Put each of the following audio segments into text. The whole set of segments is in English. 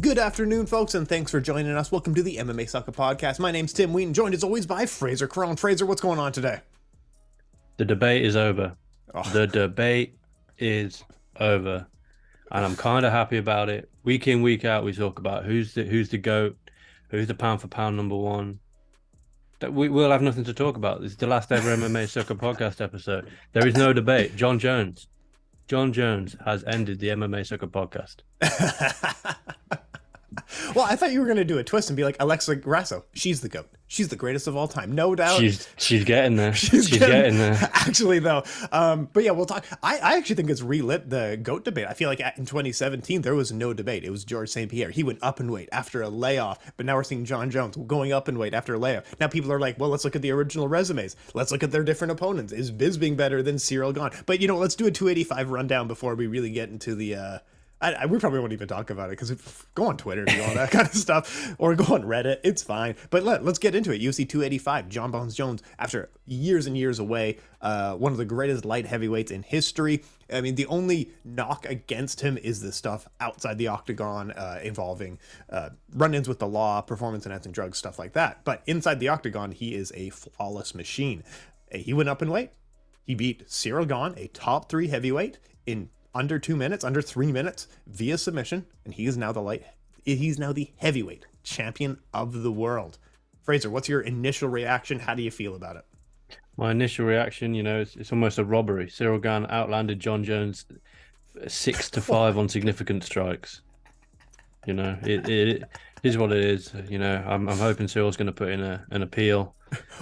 Good afternoon, folks, and thanks for joining us. Welcome to the MMA Sucka Podcast. My name's Tim Wheaton, joined as always by Frazer Krohn. Frazer, what's going on today? The debate is over. Oh. The debate is over. And I'm kind of happy about it. Week in, week out, we talk about who's the GOAT, who's the pound for pound number one. We'll have nothing to talk about. This is the last ever MMA Sucka Podcast episode. There is no debate. Jon Jones has ended the MMA Sucka Podcast. Well, I thought you were going to do a twist and be like Alexa Grasso. She's the GOAT. She's the greatest of all time, no doubt. She's getting there. She's getting there. Actually, though. But yeah, we'll talk. I actually think it's relit the GOAT debate. I feel like in 2017, there was no debate. It was Georges St-Pierre. He went up in weight after a layoff. But now we're seeing Jon Jones going up in weight after a layoff. Now people are like, well, let's look at the original resumes. Let's look at their different opponents. Is Bisping better than Ciryl Gane? But, let's do a 285 rundown before we really get into the... we probably won't even talk about it because go on Twitter and do all that kind of stuff, or go on Reddit. It's fine. But let's get into it. UFC 285, Jon Bones Jones, after years and years away, one of the greatest light heavyweights in history. I mean, the only knock against him is the stuff outside the octagon involving run-ins with the law, performance-enhancing drugs, stuff like that. But inside the octagon, he is a flawless machine. He went up in weight. He beat Ciryl Gane, a top 3 heavyweight, in under 2 minutes, under 3 minutes, via submission, and he's now the heavyweight champion of the world. Frazer, what's your initial reaction? How do you feel about it? My initial reaction, it's almost a robbery. Ciryl Gane outlanded Jon Jones 6-5 on significant strikes. It is what it is. I'm hoping Cyryl's going to put in an appeal.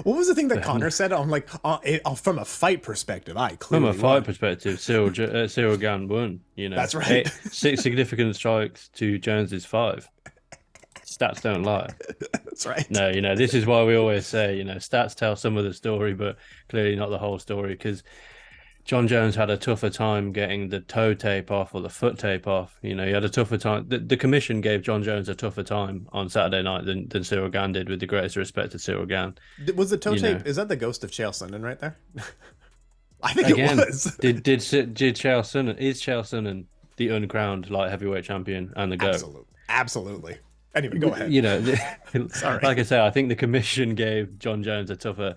What was the thing that Connor said? I'm like, from a fight perspective, Ciryl Gane won. That's right. 6 significant strikes to Jones's 5. Stats don't lie. That's right. No, this is why we always say, stats tell some of the story, but clearly not the whole story, because Jon Jones had a tougher time getting the toe tape off or the foot tape off. He had a tougher time. The commission gave Jon Jones a tougher time on Saturday night than Ciryl Gane did, with the greatest respect to Ciryl Gane. Was the toe tape, is that the ghost of Chael Sonnen right there? I think it was. Did Chael Sonnen, is Chael Sonnen the uncrowned light heavyweight champion and the GOAT? Absolutely. Anyway, go ahead. Sorry. Like I say, I think the commission gave Jon Jones a tougher...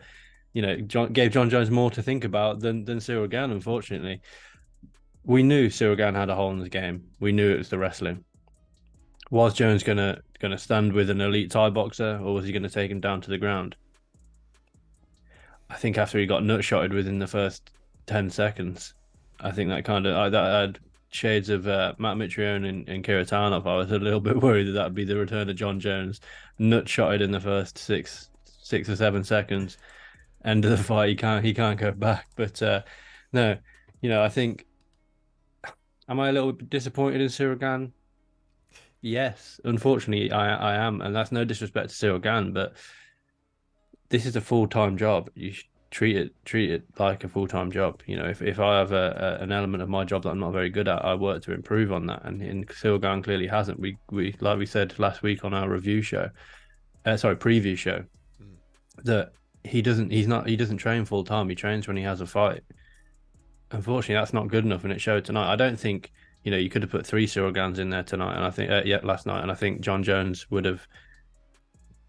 gave Jon Jones more to think about than Ciryl Gane, unfortunately. We knew Ciryl Gane had a hole in his game. We knew it was the wrestling. Was Jones gonna stand with an elite Thai boxer, or was he gonna take him down to the ground? I think after he got nutshotted within the first 10 seconds, I think that had shades of Matt Mitrione and Kiritanov. I was a little bit worried that would be the return of Jon Jones, nutshotted in the first 6 or 7 seconds. End of the fight, he can't go back. But no, I think, am I a little bit disappointed in Ciryl Gane? Yes, unfortunately I am, and that's no disrespect to Ciryl Gane, but this is a full-time job. You should treat it like a full-time job. If I have an element of my job that I'm not very good at, I work to improve on that, and Ciryl Gane clearly hasn't. We like we said last week on our preview show, that he doesn't train full time. He trains when he has a fight. Unfortunately, that's not good enough, and it showed tonight. I don't think you could have put 3 Ciryl Ganes in there tonight, and I think last night, and I think Jon Jones would have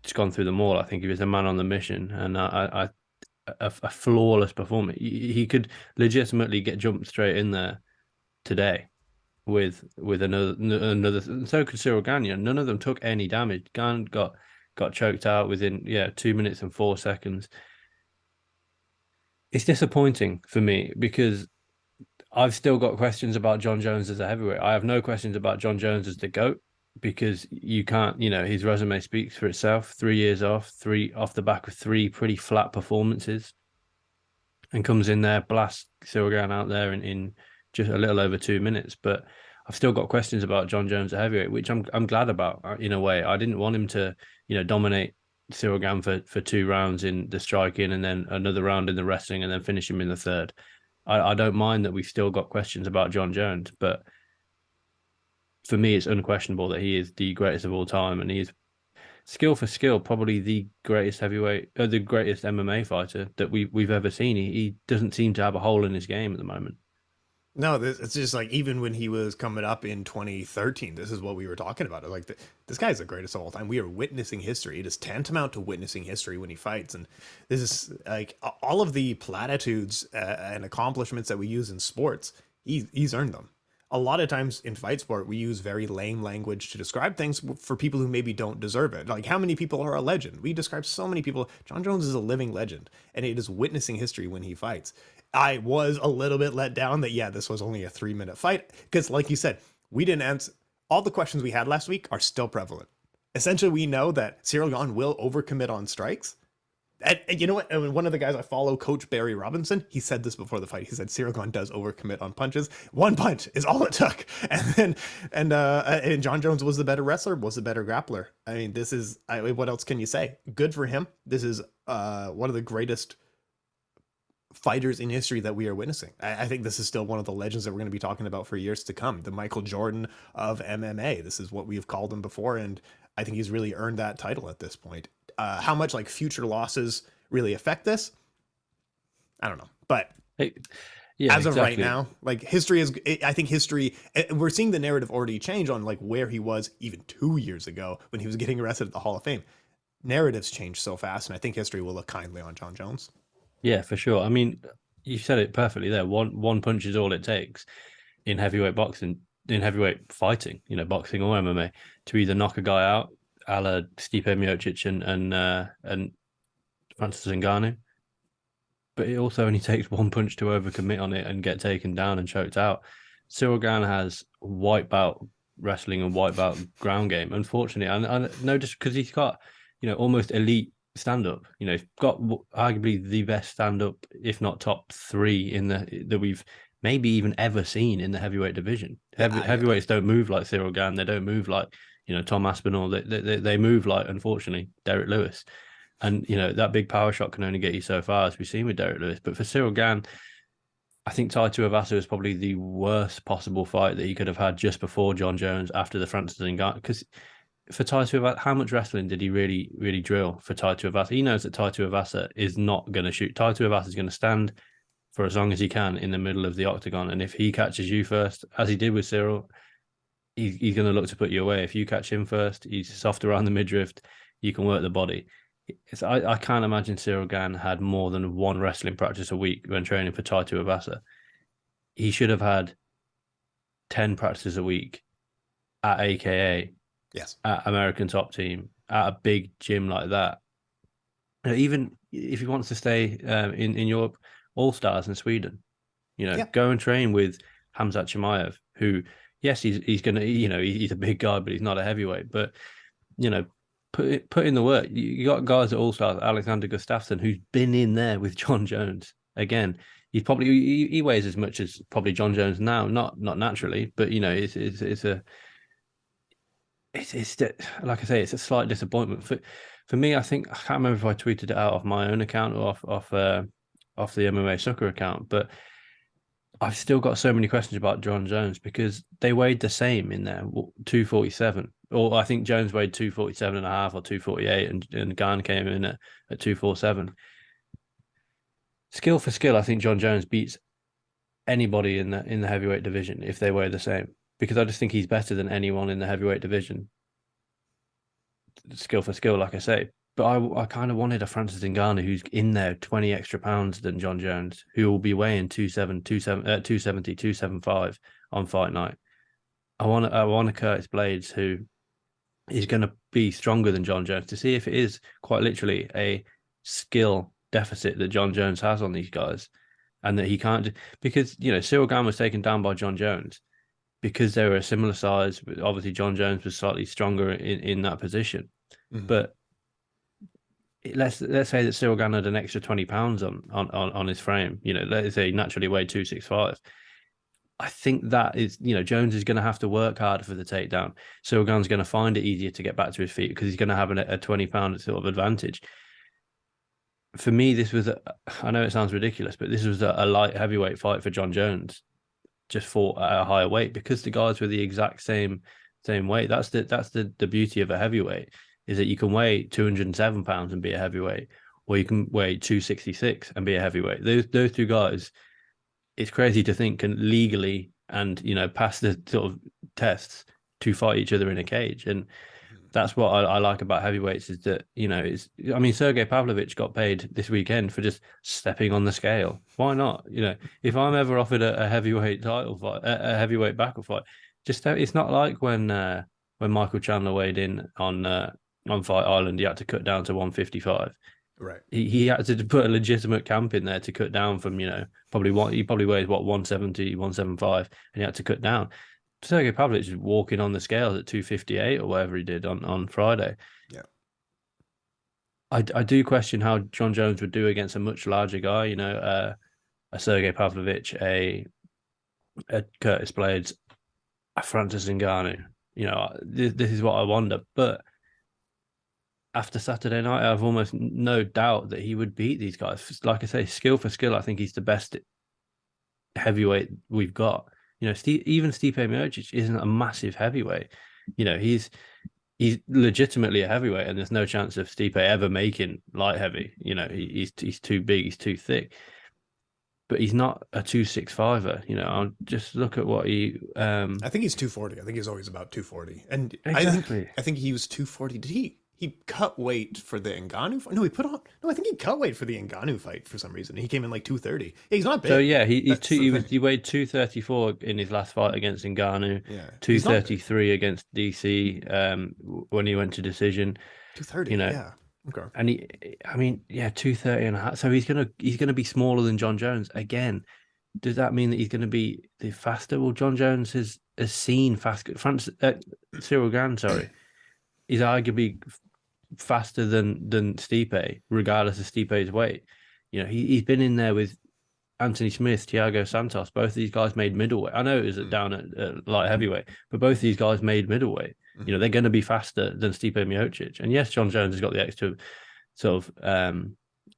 just gone through them all. I think he was a man on the mission, and a flawless performance. He could legitimately get jumped straight in there today with another. So could Ciryl Gane. None of them took any damage. Gane got choked out within 2 minutes and 4 seconds. It's disappointing for me because I've still got questions about Jon Jones as a heavyweight. I have no questions about Jon Jones as the GOAT, because you can't, his resume speaks for itself. 3 years off the back of 3 pretty flat performances, and comes in there, blasts Ciryl Gane out there in just a little over 2 minutes. But I've still got questions about Jon Jones at heavyweight, which I'm glad about in a way. I didn't want him to, dominate Ciryl Gane for 2 rounds in the striking, and then another round in the wrestling, and then finish him in the third. I don't mind that we've still got questions about Jon Jones, but for me, it's unquestionable that he is the greatest of all time, and he's skill for skill probably the greatest heavyweight, the greatest MMA fighter that we've ever seen. He doesn't seem to have a hole in his game at the moment. No, it's just like even when he was coming up in 2013, this is what we were talking about. Like this guy's the greatest of all time. We are witnessing history. It is tantamount to witnessing history when he fights, and this is like all of the platitudes and accomplishments that we use in sports. He's earned them. A lot of times in fight sport, we use very lame language to describe things for people who maybe don't deserve it. Like, how many people are a legend? We describe so many people. Jon Jones is a living legend, and it is witnessing history when he fights. I was a little bit let down that, yeah, this was only a 3-minute fight. Because, like you said, we didn't answer all the questions we had last week are still prevalent. Essentially, we know that Ciryl Gane will overcommit on strikes. And you know what? And one of the guys I follow, Coach Barry Robinson, he said this before the fight. He said Ciryl Gane does overcommit on punches. One punch is all it took. And Jon Jones was the better wrestler, was the better grappler. I mean, what else can you say? Good for him. This is one of the greatest fighters in history that we are witnessing. I think this is still one of the legends that we're going to be talking about for years to come. The Michael Jordan of MMA. This is what we have called him before, and I think he's really earned that title at this point. How much like future losses really affect this, I don't know. But yeah, as of right now, like history is, I think history, we're seeing the narrative already change on like where he was even 2 years ago when he was getting arrested at the Hall of Fame. Narratives change so fast, and I think history will look kindly on Jon Jones. Yeah, for sure. I mean, you said it perfectly there. One punch is all it takes in heavyweight boxing, in heavyweight fighting, boxing or MMA, to either knock a guy out, a la Stipe Miocic and Francis Ngannou. But it also only takes one punch to overcommit on it and get taken down and choked out. Ciryl Gane has wipeout wrestling and wipeout ground game. Unfortunately, I know just because he's got, almost elite stand-up. He's got arguably the best stand-up, if not top 3 in that we've maybe even ever seen in the heavyweight division. Heavyweights don't move like Ciryl Gane. They don't move like Tom Aspinall. They move like, unfortunately, Derek Lewis. And that big power shot can only get you so far, as we've seen with Derek Lewis. But for Ciryl Gane, I think Tai Tuivasa is probably the worst possible fight that he could have had just before Jon Jones, after the Francis Ngannou. Because for Tai Tuivasa, how much wrestling did he really, really drill for Tai Tuivasa? He knows that Tai Tuivasa is not going to shoot. Tai Tuivasa is going to stand for as long as he can in the middle of the octagon. And if he catches you first, as he did with Ciryl, he's going to look to put you away. If you catch him first, he's soft around the midriff, you can work the body. I can't imagine Ciryl Gane had more than one wrestling practice a week when training for Tai Tuivasa. He should have had 10 practices a week at AKA, yes, at American Top Team, at a big gym like that. Even if he wants to stay in Europe, All Stars in Sweden, go and train with Hamzat Chimaev, who, yes, he's gonna, he's a big guy, but he's not a heavyweight. But put in the work. You got guys at All Stars, Alexander Gustafsson, who's been in there with Jon Jones. Again, he weighs as much as probably Jon Jones now, not naturally, but it's like I say, it's a slight disappointment for me. I think I can't remember if I tweeted it out of my own account or off the MMA Sucka account, but I've still got so many questions about Jon Jones because they weighed the same in there, 247, or I think Jones weighed 247 and a half or 248, and Gane came in at 247. Skill for skill, I think Jon Jones beats anybody in the heavyweight division if they weigh the same, because I just think he's better than anyone in the heavyweight division. Skill for skill, like I say. But I kind of wanted a Francis Ngannou who's in there 20 extra pounds than Jon Jones, who will be weighing 270, 275 on fight night. I want a Curtis Blades who is going to be stronger than Jon Jones, to see if it is quite literally a skill deficit that Jon Jones has on these guys, and that he can't, because Ciryl Gane was taken down by Jon Jones because they were a similar size. Obviously, Jon Jones was slightly stronger in that position, but let's say that Ciryl Gane had an extra 20 pounds on his frame. Let's say he naturally weighed 265. I think that is, Jones is going to have to work harder for the takedown. Ciryl Gane's going to find it easier to get back to his feet because he's going to have a 20-pound sort of advantage. For me, this was I know it sounds ridiculous, but this was a light heavyweight fight for Jon Jones, just fought at a higher weight because the guys were the exact same weight. That's the beauty of a heavyweight, is that you can weigh 207 pounds and be a heavyweight, or you can weigh 266 and be a heavyweight. Those two guys it's crazy to think can legally and pass the sort of tests to fight each other in a cage. And that's what I like about heavyweights is that, Sergey Pavlovich got paid this weekend for just stepping on the scale. Why not? If I'm ever offered a heavyweight title fight, a heavyweight battle fight, it's not like when Michael Chandler weighed in on Fight Island, he had to cut down to 155. Right. He had to put a legitimate camp in there to cut down from, he probably weighs 170, 175, and he had to cut down. Sergey Pavlovich is walking on the scales at 258 or whatever he did on Friday. Yeah. I do question how Jon Jones would do against a much larger guy, a Sergey Pavlovich, a Curtis Blades, a Francis Ngannou. This is what I wonder. But after Saturday night, I have almost no doubt that he would beat these guys. Like I say, skill for skill, I think he's the best heavyweight we've got. Even Stipe Miocic isn't a massive heavyweight. He's legitimately a heavyweight, and there's no chance of Stipe ever making light heavy. He's too big, he's too thick. But he's not a 265er. I'll just look at what he. I think he's 240. I think he's always about 240, and exactly. I think he was 240. Did he cut weight for the Ngannou fight? No, he put on. No, I think he cut weight for the Ngannou fight for some reason. He came in like 230. Yeah, he's not big. So yeah, he weighed 234 in his last fight against Ngannou. Yeah, 233 against DC when he went to decision. 230. Yeah. Okay. And 230 and a half. So he's gonna be smaller than Jon Jones again. Does that mean that he's going to be the faster? Well, Jon Jones has seen fast. Ciryl Gane, sorry, is arguably faster than Stipe, regardless of Stipe's weight. He's been in there with Anthony Smith, Thiago Santos. Both of these guys made middleweight. I know it was down at light heavyweight, but both of these guys made middleweight. They're going to be faster than Stipe Miocic. And yes, Jon Jones has got the extra sort of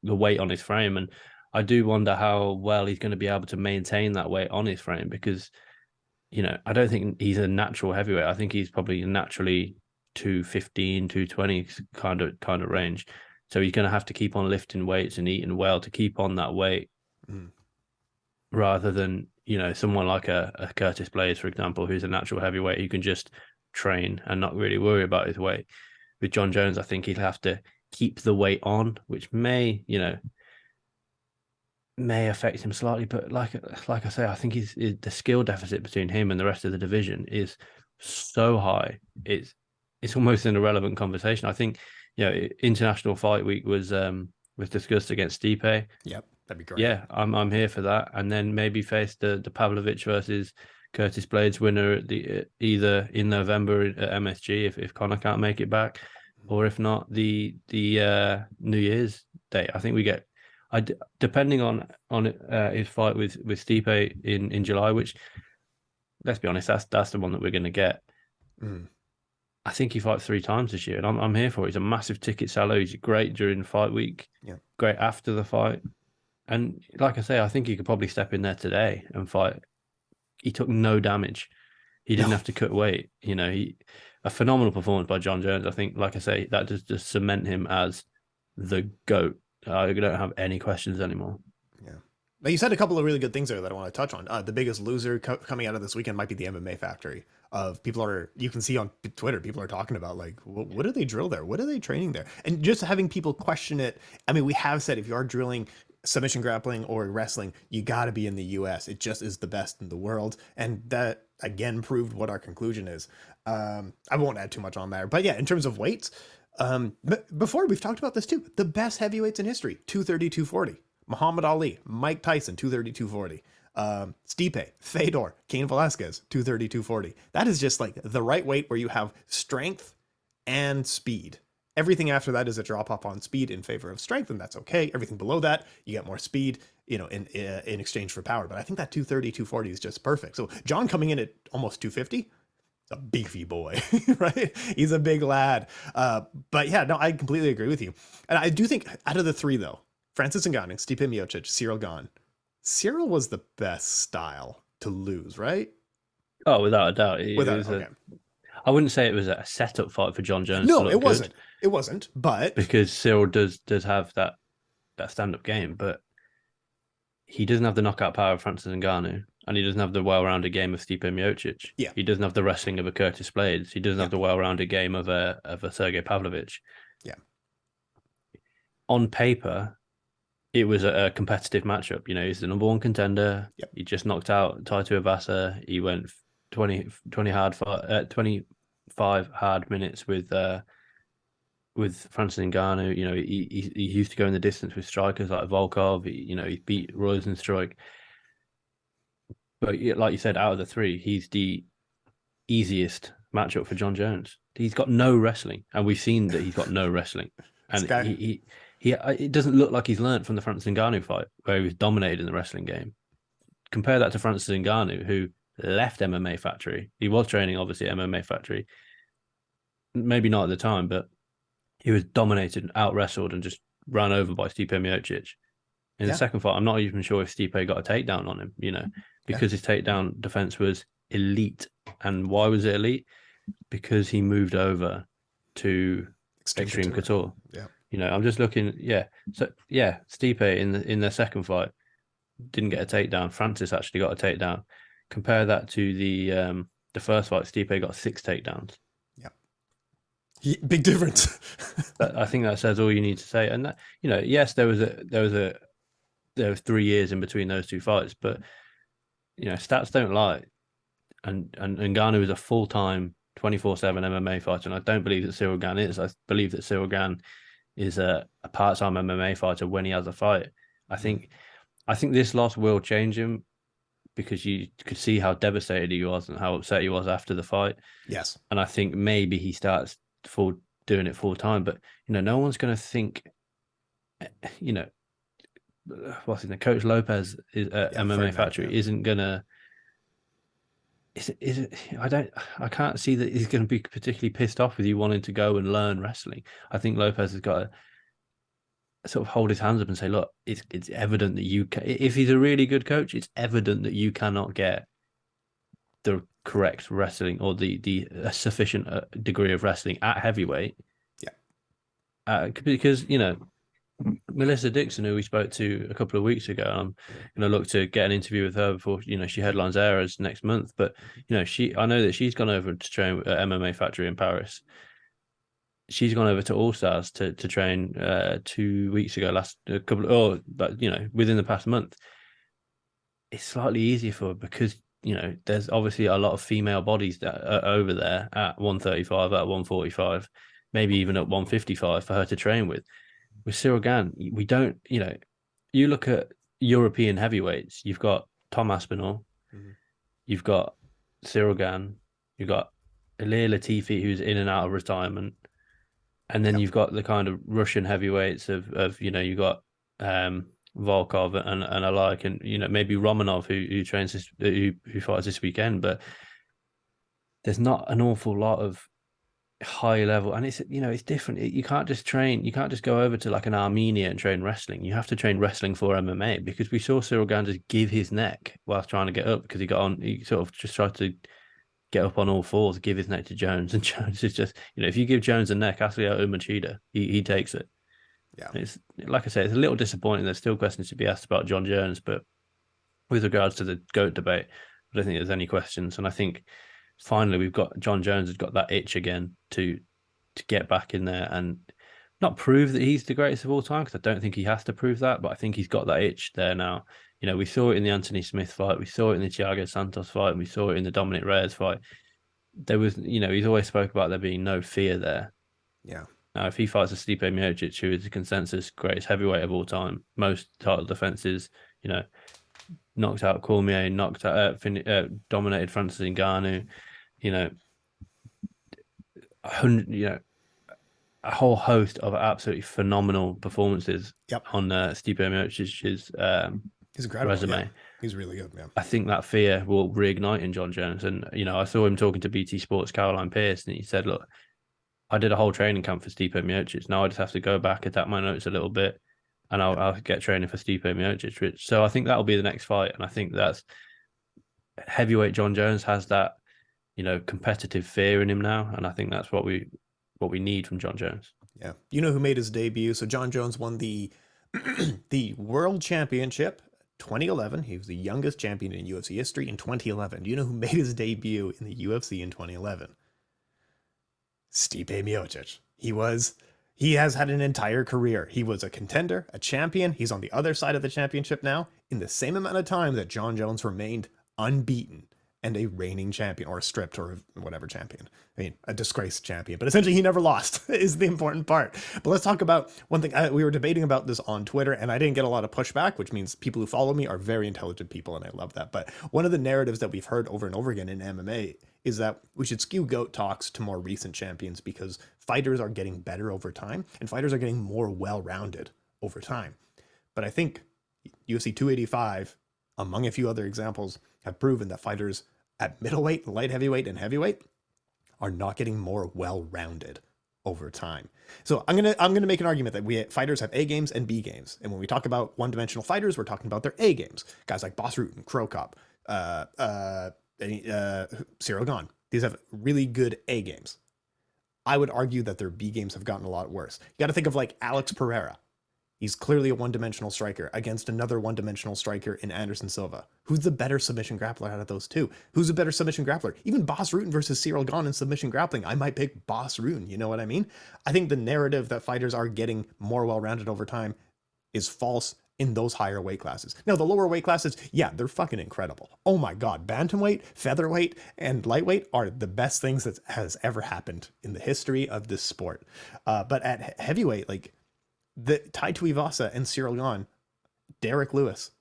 the weight on his frame. And I do wonder how well he's going to be able to maintain that weight on his frame because, I don't think he's a natural heavyweight. I think he's probably naturally 215, 220 kind of range. So he's going to have to keep on lifting weights and eating well to keep on that weight rather than, someone like a Curtis Blades, for example, who's a natural heavyweight who can just train and not really worry about his weight. With Jon Jones, I think he'll have to keep the weight on, which may affect him slightly. But like I say, I think the skill deficit between him and the rest of the division is so high. It's almost an irrelevant conversation. I think International Fight Week was discussed against Stipe. Yep, that'd be great. Yeah, I'm here for that. And then maybe face the Pavlovich versus Curtis Blades winner at either in November at MSG if Conor can't make it back, or if not the New Year's Day. I think we get. Depending on his fight with Stipe in July, which, let's be honest, that's the one that we're going to get. I think he fights 3 times this year, and I'm here for it. He's a massive ticket seller. He's great during fight week, great after the fight, and like I say, I think he could probably step in there today and fight. He took no damage. He didn't have to cut weight. A phenomenal performance by Jon Jones. I think, like I say, that just cement him as the GOAT. I don't have any questions anymore. Yeah. Now, you said a couple of really good things there that I want to touch on. The biggest loser coming out of this weekend might be the MMA Factory. You can see on Twitter, people are talking about like, what do they drill there? What are they training there? And just having people question it. I mean, we have said if you are drilling submission grappling or wrestling, you got to be in the US. It just is the best in the world. And that again proved what our conclusion is. I won't add too much on there, but yeah, in terms of weights, before we've talked about this too, the best heavyweights in history, 230, 240, Muhammad Ali, Mike Tyson, 230, 240, Stipe, Fedor, Cain Velasquez, 230, 240. That is just like the right weight where you have strength and speed. Everything after that is a drop off on speed in favor of strength, and that's okay. Everything below that, you get more speed, in exchange for power. But I think that 230, 240 is just perfect. So Jon coming in at almost 250, a beefy boy, right? He's a big lad. But yeah, no, I completely agree with you. And I do think out of the 3 though, Francis Ngannou, Stipe Miocic, Ciryl Gane, Ciryl was the best style to lose, right? Oh, without a doubt. I wouldn't say it was a setup fight for Jon Jones. No, it wasn't. It wasn't, but because Ciryl does have that stand-up game, but he doesn't have the knockout power of Francis Ngannou, and he doesn't have the well-rounded game of Stipe Miocic. Yeah. He doesn't have the wrestling of a Curtis Blades. He doesn't have the well-rounded game of a Sergey Pavlovich. Yeah. On paper, it was a competitive matchup. You know, he's the number one contender. Yep. He just knocked out Taito Ivasa. He went 25 hard minutes with Francis Ngannou. You know, he used to go in the distance with strikers like Volkov. He beat Rosenstruik. But like you said, out of the three, he's the easiest matchup for Jon Jones. He's got no wrestling, and we've seen that he's got no wrestling. And he it doesn't look like he's learned from the Francis Ngannou fight, where he was dominated in the wrestling game. Compare that to Francis Ngannou, who left MMA Factory. He was training, obviously, at MMA Factory. Maybe not at the time, but he was dominated, out-wrestled, and just ran over by Stipe Miocic. In the second fight, I'm not even sure if Stipe got a takedown on him, because his takedown defense was elite. And why was it elite? Because he moved over to Extreme Couture. Yeah. I'm just looking. Yeah. So Stipe in their second fight didn't get a takedown. Francis actually got a takedown. Compare that to the first fight. Stipe got 6 takedowns. Yeah. Big difference. I think that says all you need to say. And that, yes, there was 3 years in between those two fights, but stats don't lie. And Ngannou is a full-time 24/7 MMA fighter, and I don't believe that Ciryl Gane is. I believe that Ciryl Gane is a part-time MMA fighter when he has a fight. I think this loss will change him, because you could see how devastated he was and how upset he was after the fight. Yes. And I think maybe he starts doing it full time, but no one's going to think, what's his name? Coach Lopez is MMA Factory isn't gonna. I can't see that he's going to be particularly pissed off with you wanting to go and learn wrestling. I think Lopez has got to sort of hold his hands up and say, look, it's evident that if he's a really good coach, it's evident that you cannot get the correct wrestling or the sufficient degree of wrestling at heavyweight. Yeah. Because, Melissa Dixon, who we spoke to a couple of weeks ago, I'm going to look to get an interview with her before, she headlines Eras next month. But, I know that she's gone over to train at MMA Factory in Paris. She's gone over to All Stars to train 2 weeks ago, within the past month. It's slightly easier for her because, there's obviously a lot of female bodies that are over there at 135, at 145, maybe even at 155 for her to train with. With Ciryl Gane, we don't, you look at European heavyweights, you've got Tom Aspinall, you've got Ciryl Gane, you've got Ilir Latifi, who's in and out of retirement. And then you've got the kind of Russian heavyweights of you've got Volkov and alike, and maybe Romanov who trains who fights this weekend, but there's not an awful lot of high level, and it's different. You can't just go over to like an Armenia and train wrestling. You have to train wrestling for MMA, because we saw Ciryl Gane just give his neck whilst trying to get up, because he sort of just tried to get up on all fours, give his neck to Jones, and Jones is just, if you give Jones a neck, ask Lyoto Machida, he takes it. Yeah, it's like I say, it's a little disappointing. There's still questions to be asked about Jon Jones, but with regards to the GOAT debate, I don't think there's any questions. And I think finally we've got Jon Jones has got that itch again to get back in there and not prove that he's the greatest of all time, because I don't think he has to prove that, but I think he's got that itch there now. We saw it in the Anthony Smith fight, we saw it in the Thiago Santos fight, and we saw it in the Dominic Reyes fight. There was, he's always spoke about there being no fear there. Yeah. Now, if he fights a Stipe Miocic, who is the consensus greatest heavyweight of all time, most title defenses, knocked out Cormier, dominated Francis Ngannou, a whole host of absolutely phenomenal performances on Stipe Miocic's resume. Yeah. He's really good, man. I think that fear will reignite in Jon Jones. And, I saw him talking to BT Sports' Caroline Pearce, and he said, look, I did a whole training camp for Stipe Miocic. Now I just have to go back, adapt my notes a little bit, and I'll get training for Stipe Miocic. So I think that'll be the next fight. And I think that's heavyweight Jon Jones has that, competitive fear in him now. And I think that's what we need from Jon Jones. Yeah. Who made his debut? So Jon Jones won the the world championship 2011, he was the youngest champion in UFC history in 2011. Do you know who made his debut in the UFC in 2011? Stipe Miocic. He has had an entire career. He was a contender, a champion. He's on the other side of the championship now in the same amount of time that Jon Jones remained unbeaten and a reigning champion, or a stripped or whatever champion. I mean, a disgraced champion, but essentially he never lost is the important part. But let's talk about one thing. We were debating about this on Twitter and I didn't get a lot of pushback, which means people who follow me are very intelligent people and I love that. But one of the narratives that we've heard over and over again in MMA is that we should skew GOAT talks to more recent champions because fighters are getting better over time and fighters are getting more well-rounded over time. But I think UFC 285, among a few other examples, have proven that fighters at middleweight, light heavyweight, and heavyweight are not getting more well-rounded over time. So I'm gonna make an argument that fighters have A games and B games. And when we talk about one-dimensional fighters, we're talking about their A games. Guys like Boss Rutan, Crow Cop, Ciryl Gane. These have really good A games. I would argue that their B games have gotten a lot worse. You got to think of like Alex Pereira. He's clearly a one-dimensional striker against another one-dimensional striker in Anderson Silva. Who's the better submission grappler out of those two? Who's a better submission grappler? Even Boss Rutan versus Ciryl Gane in submission grappling. I might pick Boss Rutan. You know what I mean? I think the narrative that fighters are getting more well-rounded over time is false in those higher weight classes. Now, the lower weight classes, yeah, they're fucking incredible. Oh my God, bantamweight, featherweight, and lightweight are the best things that has ever happened in the history of this sport. But at heavyweight, like, the Tai Tuivasa and Ciryl Gane, Derek Lewis,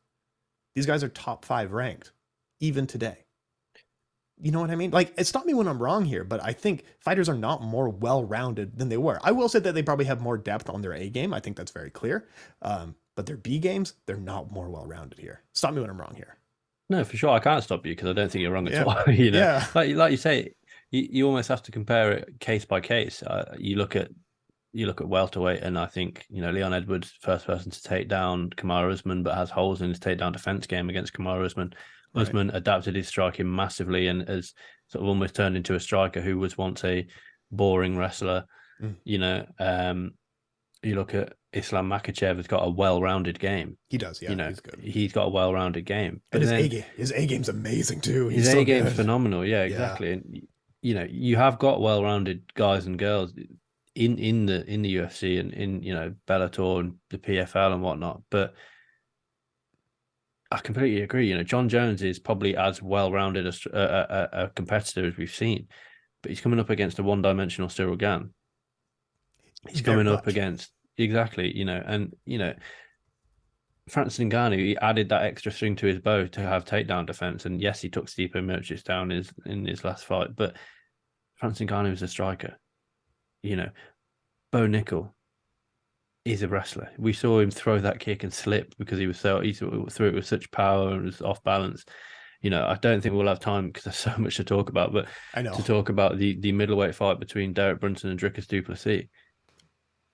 these guys are top 5 ranked, even today. You know what I mean? Like, stop me when I'm wrong here, but I think fighters are not more well-rounded than they were. I will say that they probably have more depth on their A game. I think that's very clear. But their B games, they're not more well-rounded here. Stop me when I'm wrong here. No, for sure. I can't stop you because I don't think you're wrong at all. You know, yeah. Like you say, you almost have to compare it case by case. You look at welterweight, and I think, you know, Leon Edwards, first person to take down Kamaru Usman, but has holes in his takedown defense game against Kamaru Usman. Usman adapted his striking massively and has sort of almost turned into a striker who was once a boring wrestler. You know, you look at Islam Makhachev, has got a well-rounded game. He does, yeah. You know, he's good. He's got a well-rounded game. And his A game's amazing too. His A game's phenomenal. Yeah, exactly. Yeah. And you know, you have got well-rounded guys and girls in the UFC and in, you know, Bellator and the PFL and whatnot. But I completely agree. You know, Jon Jones is probably as well-rounded a competitor as we've seen, but he's coming up against a one-dimensional Ciryl Gane. He's coming up against exactly, you know, and you know, Francis Ngannou, he added that extra string to his bow to have takedown defense. And yes, he took Stipe Miocic down in his last fight, but Francis Ngannou is a striker. You know, Bo Nickel is a wrestler. We saw him throw that kick and slip because he threw it with such power and was off balance. You know, I don't think we'll have time because there's so much to talk about, but I know to talk about the middleweight fight between Derek Brunson and Dricus du Plessis.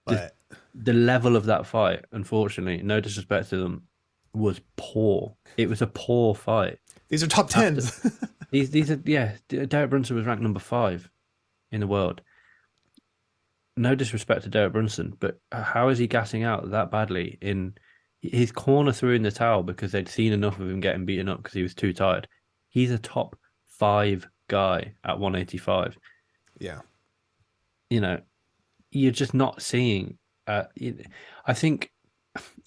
But the level of that fight, unfortunately, no disrespect to them, was poor. It was a poor fight. These are top 10s. These are, yeah. Derek Brunson was ranked number 5 in the world. No disrespect to Derek Brunson, but how is he gassing out that badly? In his corner threw in the towel because they'd seen enough of him getting beaten up because he was too tired. He's a top 5 guy at 185. Yeah. You know, you're just not seeing. I think,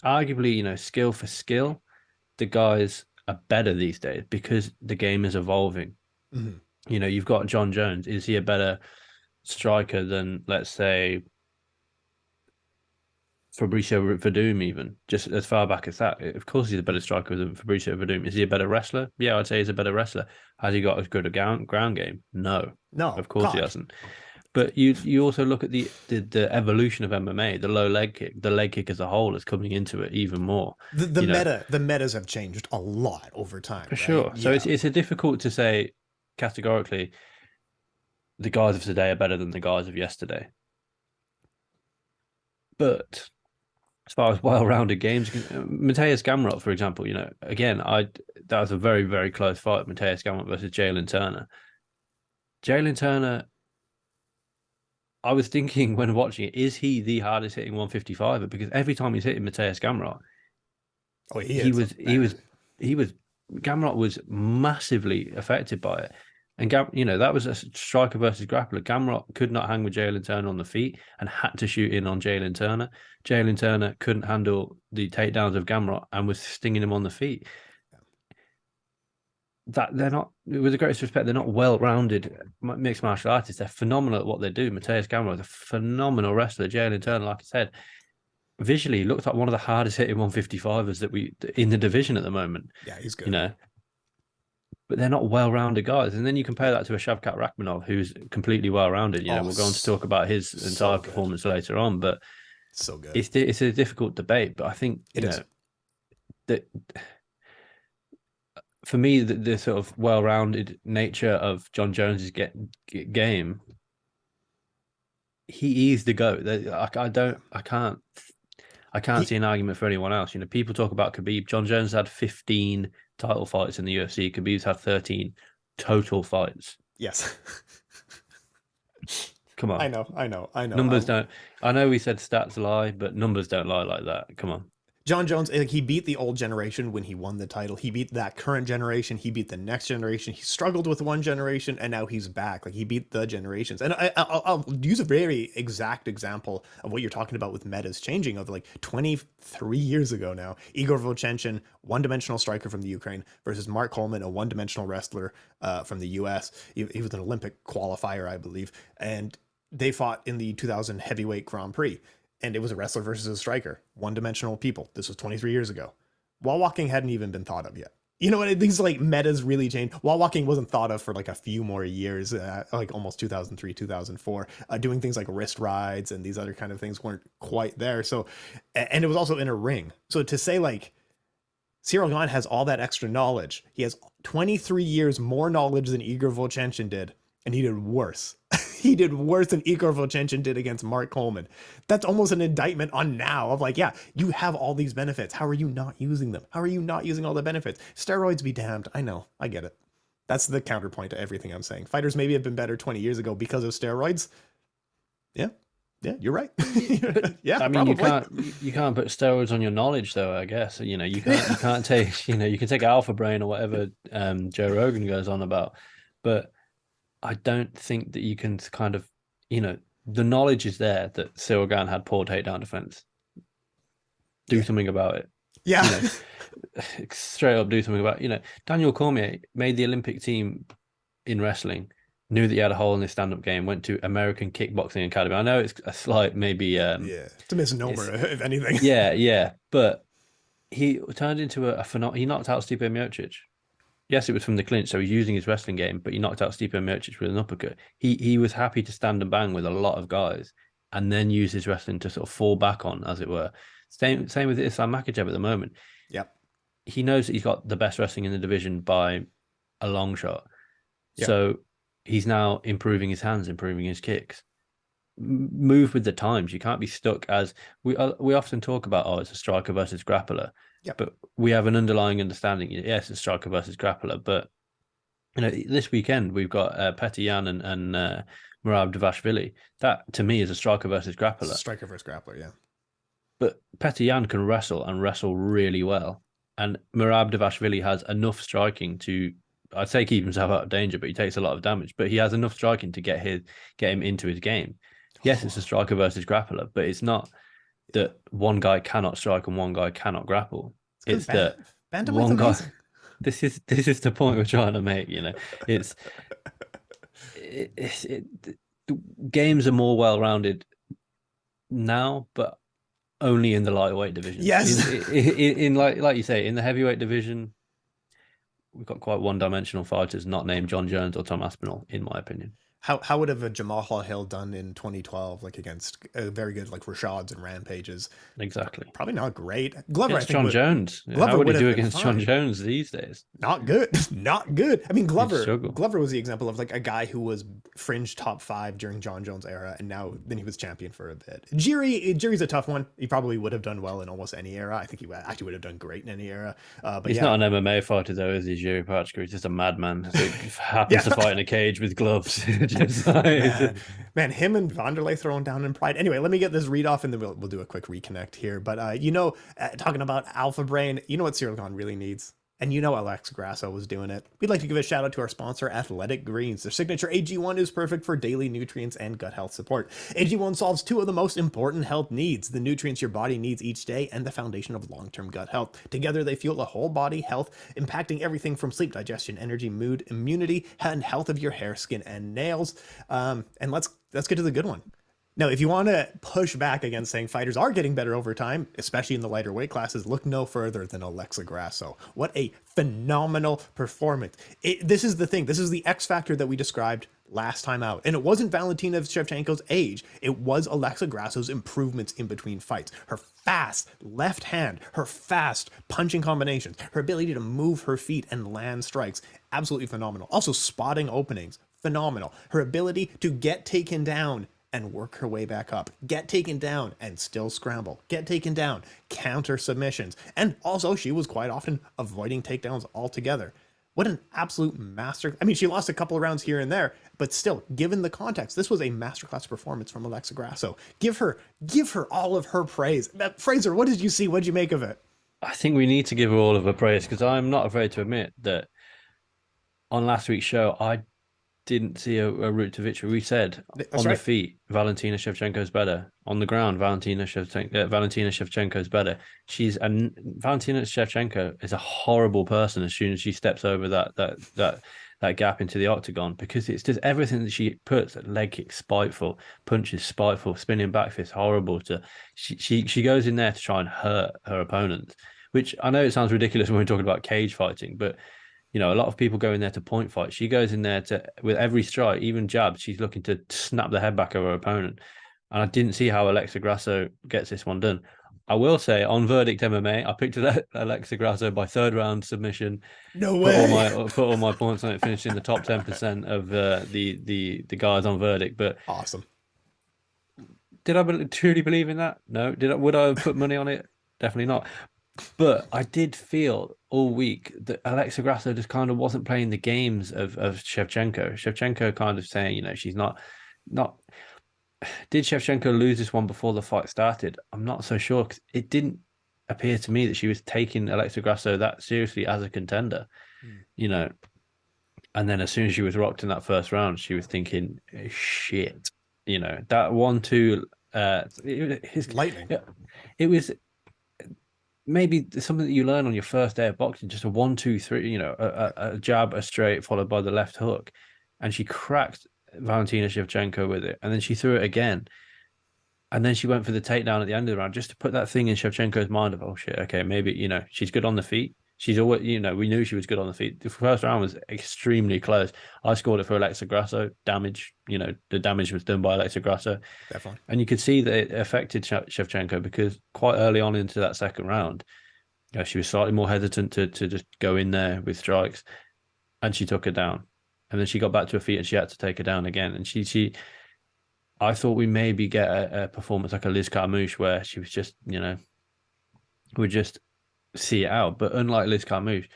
arguably, you know, skill for skill, the guys are better these days because the game is evolving. Mm-hmm. You know, you've got Jon Jones. Is he a better striker than, let's say, Fabricio Verdum, even just as far back as that? Of course, he's a better striker than Fabricio Verdum. Is he a better wrestler? Yeah, I'd say he's a better wrestler. Has he got as good a ground game? No, of course he hasn't. But you also look at the evolution of MMA, the low leg kick as a whole is coming into it even more. The metas have changed a lot over time. For sure. So it's difficult to say categorically the guys of today are better than the guys of yesterday. But as far as well-rounded games, Mateusz Gamrot, for example, you know, again, that was a very, very close fight, Mateusz Gamrot versus Jalen Turner. Jalen Turner, I was thinking when watching it, is he the hardest hitting 155er? Because every time he's hitting Mateusz Gamrot, he was Gamrot was massively affected by it. And that was a striker versus grappler. Gamrot could not hang with Jalen Turner on the feet and had to shoot in on Jalen Turner. Jalen Turner couldn't handle the takedowns of Gamrot and was stinging him on the feet. That they're not, with the greatest respect, they're not well-rounded mixed martial artists. They're phenomenal at what they do. Mateus Gamrot is a phenomenal wrestler. Jalen Turner, like I said, visually looked like one of the hardest hitting 155ers that we in the division at the moment. Yeah, he's good. You know, but they're not well-rounded guys. And then you compare that to a Shavkat Rakhmonov, who's completely well-rounded. You know, we're going to talk about his entire performance later on, but so good. It's a difficult debate. But I think you know that for me, the sort of well-rounded nature of Jon Jones's game, he is the GOAT. I can't see an argument for anyone else. You know, people talk about Khabib. Jon Jones had 15 title fights in the UFC. Khabib's had 13 total fights. Yes. Come on. I know. Numbers don't. I know we said stats lie, but numbers don't lie like that. Come on. Jon Jones, like, he beat the old generation when he won the title. He beat that current generation. He beat the next generation. He struggled with one generation, and now he's back. Like, he beat the generations. And I'll use a very exact example of what you're talking about with metas changing. Of like 23 years ago now, Igor Vovchanchyn, one-dimensional striker from the Ukraine, versus Mark Coleman, a one-dimensional wrestler from the US. He was an Olympic qualifier, I believe, and they fought in the 2000 heavyweight Grand Prix. And it was a wrestler versus a striker, one-dimensional people. This was 23 years ago. Wall walking hadn't even been thought of yet. You know what? These like metas really changed. Wall walking wasn't thought of for like a few more years, like almost 2003, 2004. Doing things like wrist rides and these other kind of things weren't quite there. So, and it was also in a ring. So to say like Ciryl Gane has all that extra knowledge, he has 23 years more knowledge than Igor Vovchanchyn did, and he did worse. He did worse than Igor Vovchanchyn did against Mark Coleman. That's almost an indictment on now of like, yeah, you have all these benefits. How are you not using them? How are you not using all the benefits? Steroids be damned. I know. I get it. That's the counterpoint to everything I'm saying. Fighters maybe have been better 20 years ago because of steroids. Yeah. Yeah, you're right. Yeah, I mean, probably. you can't put steroids on your knowledge, though. I guess you know you can't take you can take Alpha Brain or whatever Joe Rogan goes on about, but I don't think that you can kind of, the knowledge is there that Ciryl Gane had poor takedown defense. Do something about it. Yeah. Straight up do something about it. Daniel Cormier made the Olympic team in wrestling, knew that he had a hole in his stand-up game, went to American Kickboxing Academy. I know it's a slight maybe... it's a misnomer, if anything. Yeah. But he turned into he knocked out Stipe Miocic. Yes, it was from the clinch, so he's using his wrestling game, but he knocked out Stipe Miocic with an uppercut. He was happy to stand and bang with a lot of guys and then use his wrestling to sort of fall back on, as it were. Same with Islam Makhachev at the moment. Yep. He knows that he's got the best wrestling in the division by a long shot. Yep. So he's now improving his hands, improving his kicks. Move with the times. You can't be stuck as... We often talk about, it's a striker versus grappler. Yep. But we have an underlying understanding. Yes, it's striker versus grappler. But this weekend we've got Petr Yan and Merab Dvalishvili. That to me is a striker versus grappler. Striker versus grappler, yeah. But Petr Yan can wrestle and wrestle really well. And Merab Dvalishvili has enough striking to, I'd say, keep himself out of danger, but he takes a lot of damage. But he has enough striking to get him into his game. Yes, it's a striker versus grappler, but it's not that one guy cannot strike and one guy cannot grapple. It's that one guy. This is the point we're trying to make. It's games are more well-rounded now, but only in the lightweight division. Yes, in like you say, in the heavyweight division, we've got quite one-dimensional fighters, not named Jon Jones or Tom Aspinall, in my opinion. How would have a Jamal Hill done in 2012, like against a very good like Rashads and Rampages? Exactly. Probably not great. Glover, I think Jon Jones. Glover, how would he do against Jon Jones these days? Not good. Not good. I mean, Glover was the example of like a guy who was fringe top 5 during Jon Jones era, and then he was champion for a bit. Jiry's a tough one. He probably would have done well in almost any era. I think he actually would have done great in any era. But he's not an MMA fighter though, is he, Jiří Procházka? He's just a madman who happens to fight in a cage with gloves. Man, him and Vanderlei throwing down in Pride. Anyway, let me get this read off and then we'll do a quick reconnect here. But talking about Alpha Brain, you know what Ciryl Gane really needs? And you know Alex Grasso was doing it. We'd like to give a shout out to our sponsor, Athletic Greens. Their signature AG1 is perfect for daily nutrients and gut health support. AG1 solves two of the most important health needs, the nutrients your body needs each day and the foundation of long-term gut health. Together, they fuel a whole body health, impacting everything from sleep, digestion, energy, mood, immunity, and health of your hair, skin, and nails. And let's get to the good one. Now, if you want to push back against saying fighters are getting better over time, especially in the lighter weight classes, look no further than Alexa Grasso. What a phenomenal performance. This is the thing. This is the X factor that we described last time out. And it wasn't Valentina Shevchenko's age. It was Alexa Grasso's improvements in between fights. Her fast left hand, her fast punching combinations, her ability to move her feet and land strikes, absolutely phenomenal. Also spotting openings, phenomenal. Her ability to get taken down and work her way back up, get taken down and still scramble, get taken down, counter submissions. And also she was quite often avoiding takedowns altogether. What an absolute master. I mean, she lost a couple of rounds here and there, but still, given the context, this was a masterclass performance from Alexa Grasso. Give her all of her praise. Frazer, what did you see? What did you make of it? I think we need to give her all of her praise, because I'm not afraid to admit that on last week's show, I didn't see a route to victory. We said the feet, Valentina Shevchenko's better. On the ground, Valentina Shevchenko's better. Valentina Shevchenko is a horrible person as soon as she steps over that gap into the octagon, because it's just everything that she puts. Leg kick, spiteful, punches, spiteful, spinning back fist, horrible. She goes in there to try and hurt her opponents, which I know it sounds ridiculous when we're talking about cage fighting, but you know, a lot of people go in there to point fight. She goes in there with every strike, even jabs, she's looking to snap the head back of her opponent. And I didn't see how Alexa Grasso gets this one done. I will say, on Verdict MMA, I picked Alexa Grasso by third round submission. No way. Put all my points on it, finished in the top 10% of the guys on Verdict. But awesome. Did I truly believe in that? No. Would I have put money on it? Definitely not. But I did feel all week that Alexa Grasso just kind of wasn't playing the games of Shevchenko. Shevchenko kind of saying, you know, she's not. Did Shevchenko lose this one before the fight started? I'm not so sure, because it didn't appear to me that she was taking Alexa Grasso that seriously as a contender, you know. And then as soon as she was rocked in that first round, she was thinking, shit, you know, that 1-2. His lightning. Yeah, it was. Maybe something that you learn on your first day of boxing, just a 1-2-3, you know, a jab, a straight, followed by the left hook. And she cracked Valentina Shevchenko with it. And then she threw it again. And then she went for the takedown at the end of the round, just to put that thing in Shevchenko's mind of, oh shit, okay, maybe, you know, she's good on the feet. She's always, you know, we knew she was good on the feet. The first round was extremely close. I scored it for Alexa Grasso. Damage, you know, the damage was done by Alexa Grasso. Definitely. And you could see that it affected Shevchenko, because quite early on into that second round, you know, she was slightly more hesitant to just go in there with strikes, and she took her down. And then she got back to her feet and she had to take her down again. And I thought we maybe get a performance like a Liz Carmouche, where she was just, you know, would just see it out. But unlike Liz Carmouche,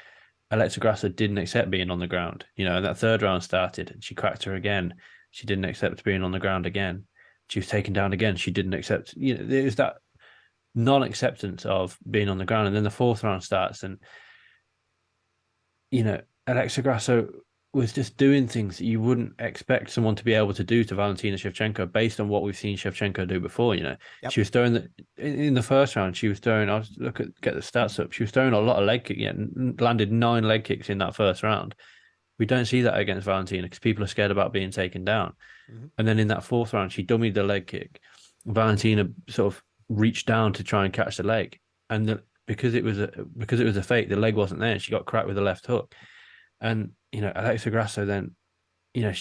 Alexa Grasso didn't accept being on the ground. You know, and that third round started and she cracked her again. She didn't accept being on the ground again. She was taken down again. She didn't accept, you know, there's that non-acceptance of being on the ground. And then the fourth round starts, and, you know, Alexa Grasso was just doing things that you wouldn't expect someone to be able to do to Valentina Shevchenko, based on what we've seen Shevchenko do before. You know, She was throwing in the first round. She was throwing. Get the stats up. She was throwing a lot of leg kicks. Yeah, landed 9 leg kicks in that first round. We don't see that against Valentina, because people are scared about being taken down. Mm-hmm. And then in that fourth round, she dummied the leg kick. Valentina sort of reached down to try and catch the leg, and because it was a fake, the leg wasn't there. She got cracked with the left hook. And, you know, Alexa Grasso then, you know,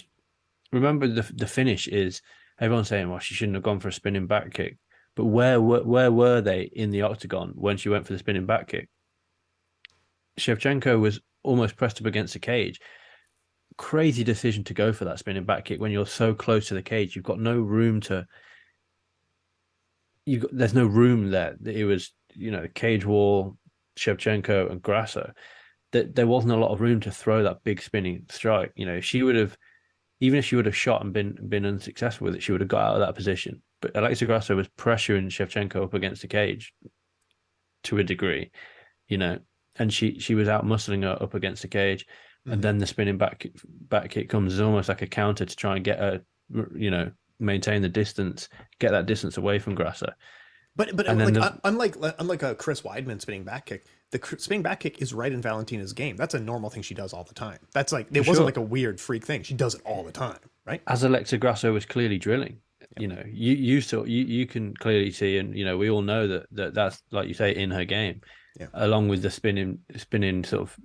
remember the finish is, everyone's saying, well, she shouldn't have gone for a spinning back kick. But where were they in the octagon when she went for the spinning back kick? Shevchenko was almost pressed up against the cage. Crazy decision to go for that spinning back kick when you're so close to the cage. You've got no room to. There's no room there. It was, you know, cage wall, Shevchenko and Grasso. That there wasn't a lot of room to throw that big spinning strike. You know, she would have, even if she would have shot and been unsuccessful with it, she would have got out of that position. But Alexa Grasso was pressuring Shevchenko up against the cage to a degree, you know, and she was out muscling her up against the cage, and then the spinning back kick comes as almost like a counter to try and get her, maintain the distance, get that distance away from Grasso. But And then unlike a Chris Weidman spinning back kick, spinning back kick is right in Valentina's game. That's a normal thing she does all the time. That's like it wasn't like a weird freak thing. She does it all the time, right? as Alexa Grasso was clearly drilling. You can clearly see, and we all know that's like you say in her game, along with the spinning sort of.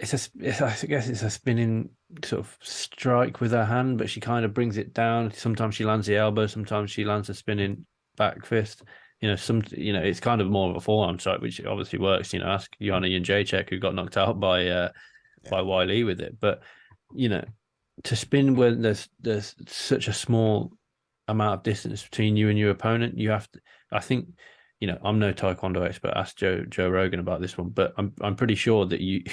I guess it's a spinning sort of strike with her hand, but she kind of brings it down. Sometimes she lands the elbow, sometimes she lands a spinning back fist. It's kind of more of a forearm strike, which obviously works. Ask Joanna Jędrzejczyk, who got knocked out by Wiley with it. But to spin when there's such a small amount of distance between you and your opponent, you have to. I think. I'm no taekwondo expert. Ask Joe Rogan about this one, but I'm pretty sure that you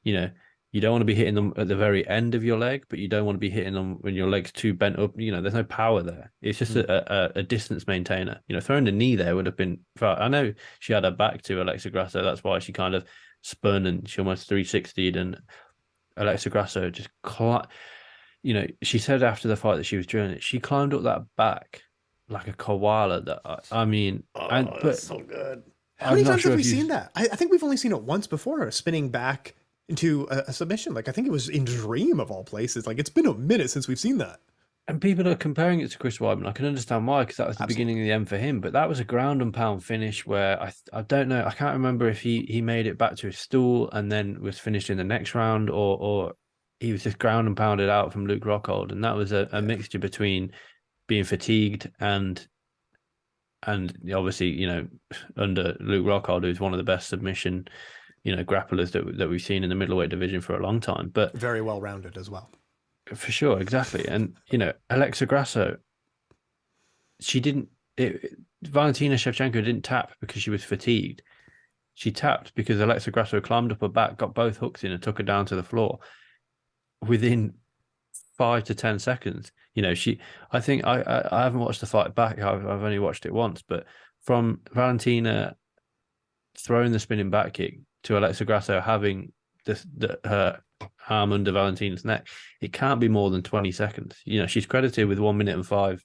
don't want to be hitting them at the very end of your leg, but you don't want to be hitting them when your leg's too bent up. There's no power there. It's just a distance maintainer. Throwing the knee there would have been. I know she had her back to Alexa Grasso. That's why she kind of spun and she almost 360'd, and Alexa Grasso just. She said after the fight that she was drilling it. She climbed up that back like a koala. That's so good. How many times have we seen that? I think we've only seen it once before, spinning back into a submission. Like I think it was in Dream of all places. Like it's been a minute since we've seen that. And people are comparing it to Chris Weidman. I can understand why, because that was the beginning of the end for him. But that was a ground and pound finish where I don't know. I can't remember if he made it back to his stool and then was finished in the next round, or he was just ground and pounded out from Luke Rockhold. And that was a mixture between being fatigued and obviously under Luke Rockhold, who's one of the best submission grapplers that we've seen in the middleweight division for a long time, but very well rounded as well, for sure. Exactly. And Alexa Grasso, Valentina Shevchenko didn't tap because she was fatigued. She tapped because Alexa Grasso climbed up her back, got both hooks in, and took her down to the floor within 5 to 10 seconds. I think I haven't watched the fight back. I've only watched it once, but from Valentina throwing the spinning back kick to Alexa Grasso having her arm under Valentina's neck, it can't be more than 20 seconds. She's credited with 1 minute and 5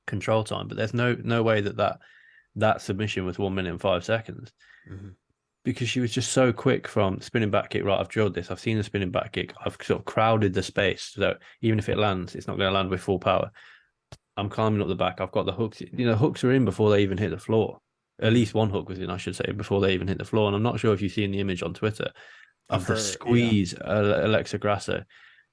control time, but there's no way that submission was 1 minute and 5 seconds. Mm-hmm. Because she was just so quick from spinning back kick. Right, I've drilled this. I've seen the spinning back kick. I've sort of crowded the space, so even if it lands, it's not going to land with full power. I'm climbing up the back. I've got the hooks. Hooks are in before they even hit the floor. At least one hook was in, I should say, before they even hit the floor. And I'm not sure if you've seen the image on Twitter of the squeeze Alexa Grasso.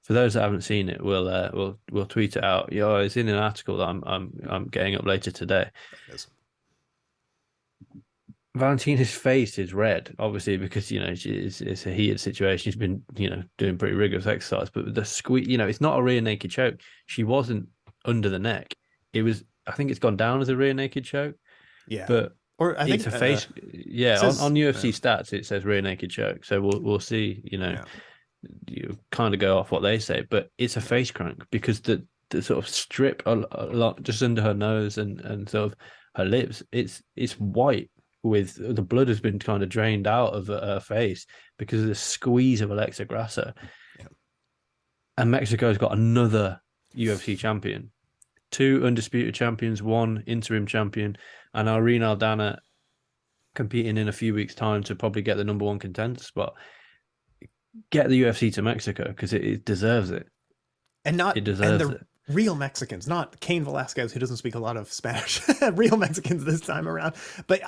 For those that haven't seen it, we'll tweet it out. It's in an article that I'm getting up later today. Valentina's face is red, obviously, because it's a heated situation. She's been doing pretty rigorous exercise, but the squeeze, it's not a rear naked choke. She wasn't under the neck. It was. I think it's gone down as a rear naked choke. Yeah, but I think it's a face. On UFC stats it says rear naked choke. So we'll see. You kind of go off what they say, but it's a face crank because the sort of strip a lot just under her nose and sort of her lips. It's white. With the blood has been kind of drained out of her face because of the squeeze of Alexa Grasso. Yeah. And Mexico's got another UFC champion, 2 undisputed champions, 1 interim champion, and Irene Aldana competing in a few weeks' time to probably get the number 1 contender spot. Get the UFC to Mexico because it deserves it. It deserves it. Real Mexicans, not Cain Velasquez, who doesn't speak a lot of Spanish. Real Mexicans this time around. But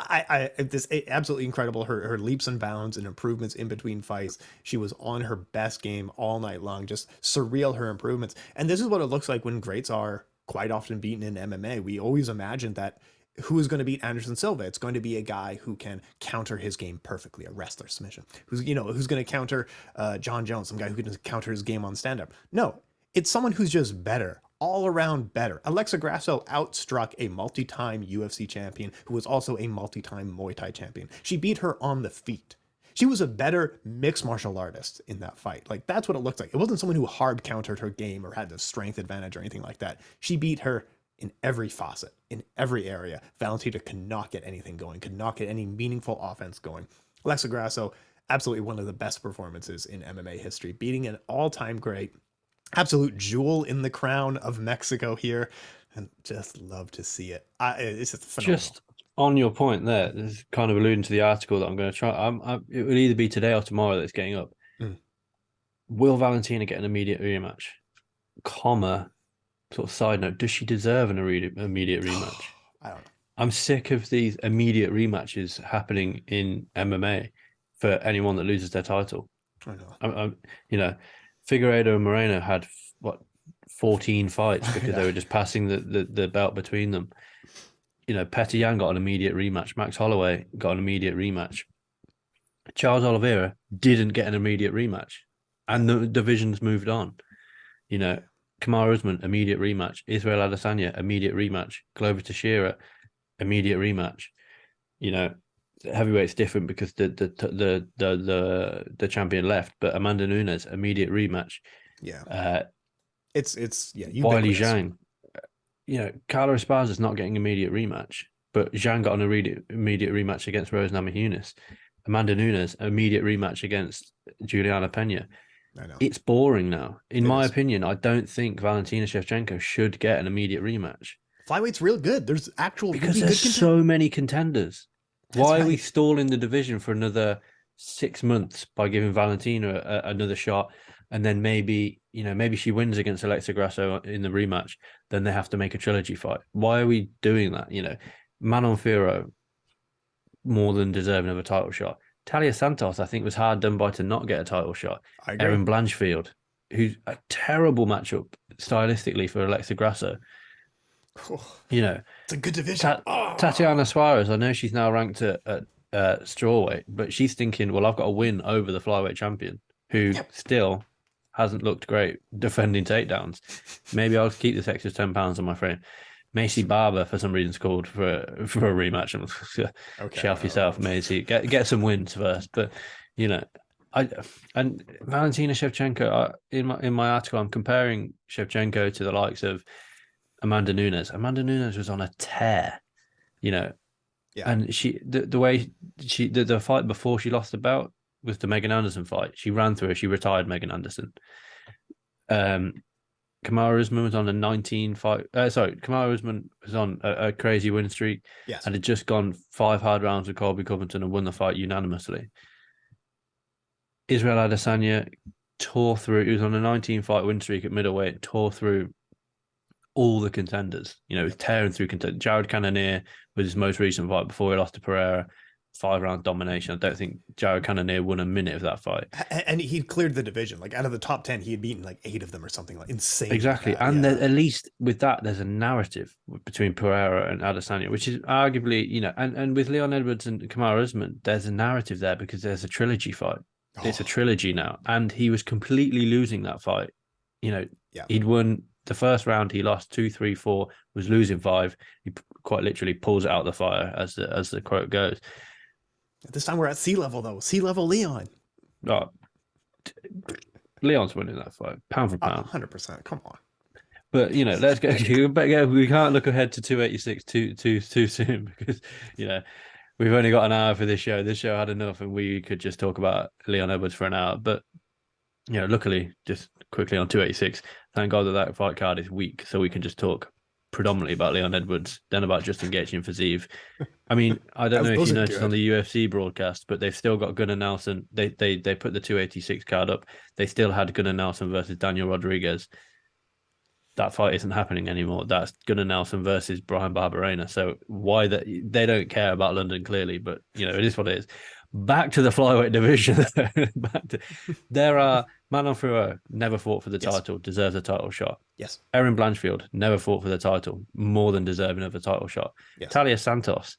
this absolutely incredible. Her leaps and bounds and improvements in between fights. She was on her best game all night long. Just surreal, her improvements. And this is what it looks like when greats are quite often beaten in MMA. We always imagine that who is going to beat Anderson Silva? It's going to be a guy who can counter his game perfectly, a wrestler submission. Who's going to counter Jon Jones, some guy who can counter his game on stand-up. No, it's someone who's just better. All around better. Alexa Grasso outstruck a multi-time UFC champion who was also a multi-time Muay Thai champion. She beat her on the feet. She was a better mixed martial artist in that fight. Like, that's what it looked like. It wasn't someone who hard countered her game or had the strength advantage or anything like that. She beat her in every facet, in every area. Valentina could not get anything going, could not get any meaningful offense going. Alexa Grasso, absolutely one of the best performances in MMA history, beating an all-time great, absolute jewel in the crown of Mexico here, and just love to see it. It's just phenomenal. Just on your point there, this is kind of alluding to the article that I'm going to try. It will either be today or tomorrow that it's getting up. Will Valentina get an immediate rematch? Sort of side note, does she deserve an immediate rematch? I don't know. I'm sick of these immediate rematches happening in MMA for anyone that loses their title. I know. Figueiredo and Moreno had 14 fights because they were just passing the belt between them. Petr Yan got an immediate rematch. Max Holloway got an immediate rematch. Charles didn't get an immediate rematch, and the divisions moved on. Kamaru Usman, immediate rematch. Israel Adesanya, immediate rematch. Glover Teixeira, immediate rematch. Heavyweight's different because the champion left, but Amanda Nunes, immediate rematch. Yeah. It's Weili Zhang. Carla Esparza's not getting immediate rematch, but Zhang got an immediate rematch against Rose Namajunas. Amanda Nunes, immediate rematch against Juliana Pena. I know. It's boring now. In my opinion, I don't think Valentina Shevchenko should get an immediate rematch. Flyweight's real good. There's because there's so many contenders. Why are we stalling the division for another 6 months by giving Valentina another shot? And then maybe she wins against Alexa Grasso in the rematch. Then they have to make a trilogy fight. Why are we doing that? Manon Fiorot, more than deserving of a title shot. Talia Santos, I think, was hard done by to not get a title shot. I agree. Erin Blanchfield, who's a terrible matchup stylistically for Alexa Grasso. It's a good division. Tatiana Suarez, I know she's now ranked at strawweight, but she's thinking, well, I've got to win over the flyweight champion, who still hasn't looked great defending takedowns. Maybe I'll keep this extra 10 pounds on my frame. Macy Barber, for some reason, called for a rematch. Shelf yourself, Macy. Get some wins first. But and Valentina Shevchenko. In my article, I'm comparing Shevchenko to the likes of Amanda Nunes. Amanda Nunes was on a tear, and the fight before she lost the belt was the Megan Anderson fight. She ran through her. She retired Megan Anderson. Kamaru Usman was on a 19 fight. Kamaru Usman was on a crazy win streak. Yes. And had just gone 5 hard rounds with Colby Covington and won the fight unanimously. Israel Adesanya tore through. He was on a 19 fight win streak at middleweight. Tore through all the contenders. Was tearing through contenders. Jared Cannonier was his most recent fight before he lost to Pereira. 5-round domination. I don't think Jared Cannonier won a minute of that fight. And he cleared the division. Like, out of the top 10, he had beaten like 8 of them or something like insane. Exactly. Like that. And at least with that, there's a narrative between Pereira and Adesanya, which is arguably, and with Leon Edwards and Kamaru Usman, there's a narrative there because there's a trilogy fight. It's a trilogy now. And he was completely losing that fight. He'd won the first round, he lost 2, 3, 4, was losing 5. He quite literally pulls it out of the fire, as the quote goes. This time we're at sea level, though. Sea level Leon. Oh, Leon's winning that fight, pound for pound. 100%. Come on. But let's go. We can't look ahead to 286 too soon because we've only got an hour for this show. This show had enough, and we could just talk about Leon Edwards for an hour. But luckily, just quickly on 286, thank God that fight card is weak, so we can just talk predominantly about Leon Edwards, then about Justin Gaethje and Fiziev. I mean, I don't know if you noticed on the UFC broadcast, but they've still got Gunnar Nelson. They put the 286 card up. They still had Gunnar Nelson versus Daniel Rodriguez. That fight isn't happening anymore. That's Gunnar Nelson versus Brian Barberena. So why that? They don't care about London, clearly, but it is what it is. Back to the flyweight division. There are Manon Fiorot, never fought for the title, deserves a title shot. Yes. Erin Blanchfield, never fought for the title, more than deserving of a title shot. Yes. Talia Santos,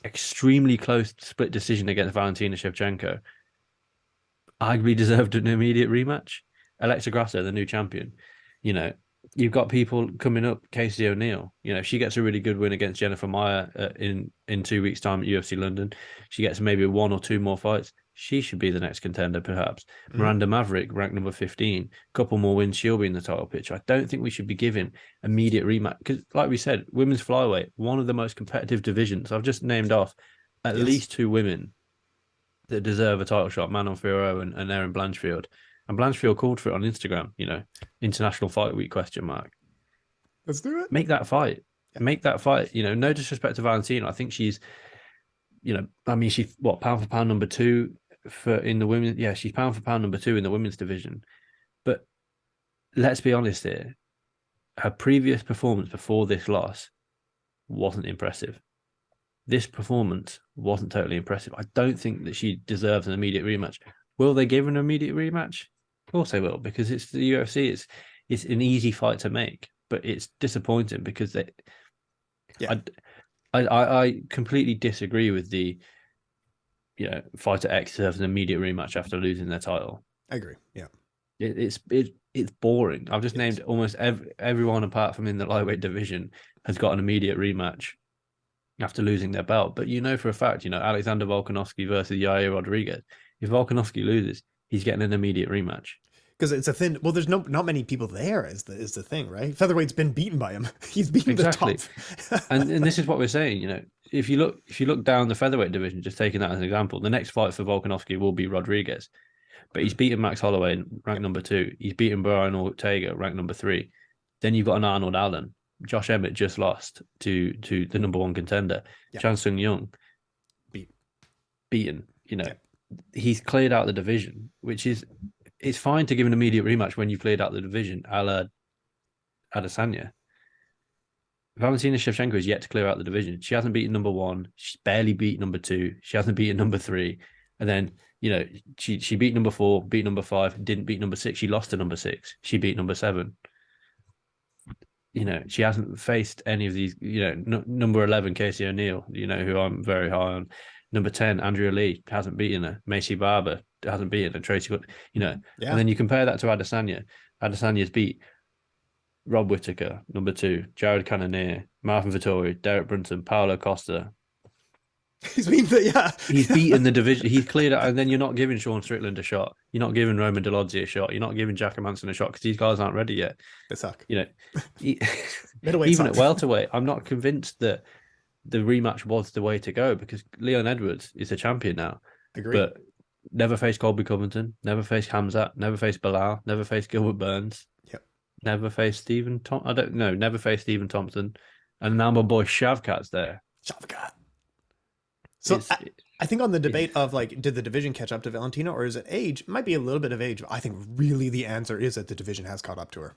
extremely close split decision against Valentina Shevchenko. Arguably deserved an immediate rematch. Alexa Grasso, the new champion. You've got people coming up. Casey O'Neill, if she gets a really good win against Jennifer Maia in 2 weeks' time at UFC London, she gets maybe 1 or 2 more fights. she should be the next contender, perhaps. Mhm. Miranda Maverick, ranked number 15, couple more wins, she'll be in the title picture. I don't think we should be giving immediate rematch because, like we said, women's flyweight, one of the most competitive divisions. I've just named off at least 2 women that deserve a title shot, Manon Fiorot and Erin Blanchfield. And Blanchfield called for it on Instagram, International Fight Week ? Let's do it. Make that fight. Yeah. Make that fight. No disrespect to Valentina. I think she's, she's pound for pound number 2 in the women. Yeah, she's pound for pound number 2 in the women's division. But let's be honest here. Her previous performance before this loss wasn't impressive. This performance wasn't totally impressive. I don't think that she deserves an immediate rematch. Will they give her an immediate rematch? Of course they will, because it's the UFC. It's an easy fight to make, but it's disappointing because I completely disagree with the fighter X deserves an immediate rematch after losing their title. I agree. Yeah. It's boring. I've just named almost everyone apart from in the lightweight division has got an immediate rematch after losing their belt. But for a fact, Alexander Volkanovski versus Yair Rodriguez. If Volkanovski loses, he's getting an immediate rematch. Because it's a thin. Well, there's not many people there. Is the thing, right? Featherweight's been beaten by him. He's beaten the top. and this is what we're saying. If you look down the featherweight division, just taking that as an example, the next fight for Volkanovski will be Rodriguez, but he's beaten Max Holloway, ranked number 2. He's beaten Brian Ortega, ranked number 3. Then you've got an Arnold Allen. Josh Emmett just lost to the number 1 contender. Chan Sung Young, beaten. He's cleared out the division, which is. It's fine to give an immediate rematch when you've cleared out the division, a la Adesanya. Valentina Shevchenko is yet to clear out the division. She hasn't beaten number 1. She's barely beat number 2. She hasn't beaten number 3. And then, she beat number 4, beat number 5, didn't beat number 6. She lost to number 6. She beat number 7. She hasn't faced any of these, number 11, Casey O'Neill, who I'm very high on. Number 10, Andrea Lee, hasn't beaten her. Macy Barber hasn't beaten her. Tracy, and then you compare that to Adesanya. Adesanya's beat Rob Whittaker, number 2, Jared Cannonier, Marvin Vettori, Derek Brunson, Paulo Costa. He's beaten the division. He's cleared it, and then you're not giving Sean Strickland a shot. You're not giving Roman Dolodzi a shot. You're not giving Jack Manson a shot because these guys aren't ready yet. They suck. Even at welterweight, I'm not convinced that the rematch was the way to go because Leon Edwards is a champion now. Agreed. But never faced Colby Covington, never faced Hamzat, never faced Bilal, never faced Gilbert Burns. Yep. Never faced Stephen never faced Stephen Thompson. And now my boy Shavkat's there. Shavkat. So I think on the debate of did the division catch up to Valentina or is it age? It might be a little bit of age, but I think really the answer is that the division has caught up to her.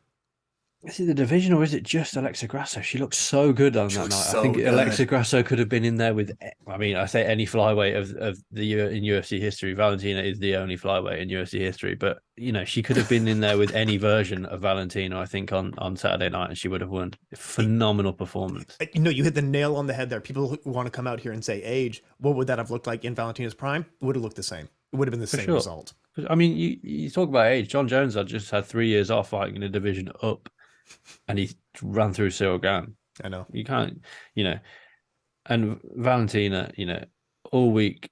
Is it the division or is it just Alexa Grasso? She looks so good on that night. I think Alexa Grasso could have been in there with, I say any flyweight of the year in UFC history. Valentina is the only flyweight in UFC history, but she could have been in there with any version of Valentina, I think, on Saturday night, and she would have won. Phenomenal performance. You hit the nail on the head there. People who want to come out here and say age, what would that have looked like in Valentina's prime? It would have looked the same. It would have been the same result. I mean, you talk about age. Jon Jones had just had 3 years off fighting in a division up. And he ran through Ciryl Gane. I know. You can't, and Valentina, all week,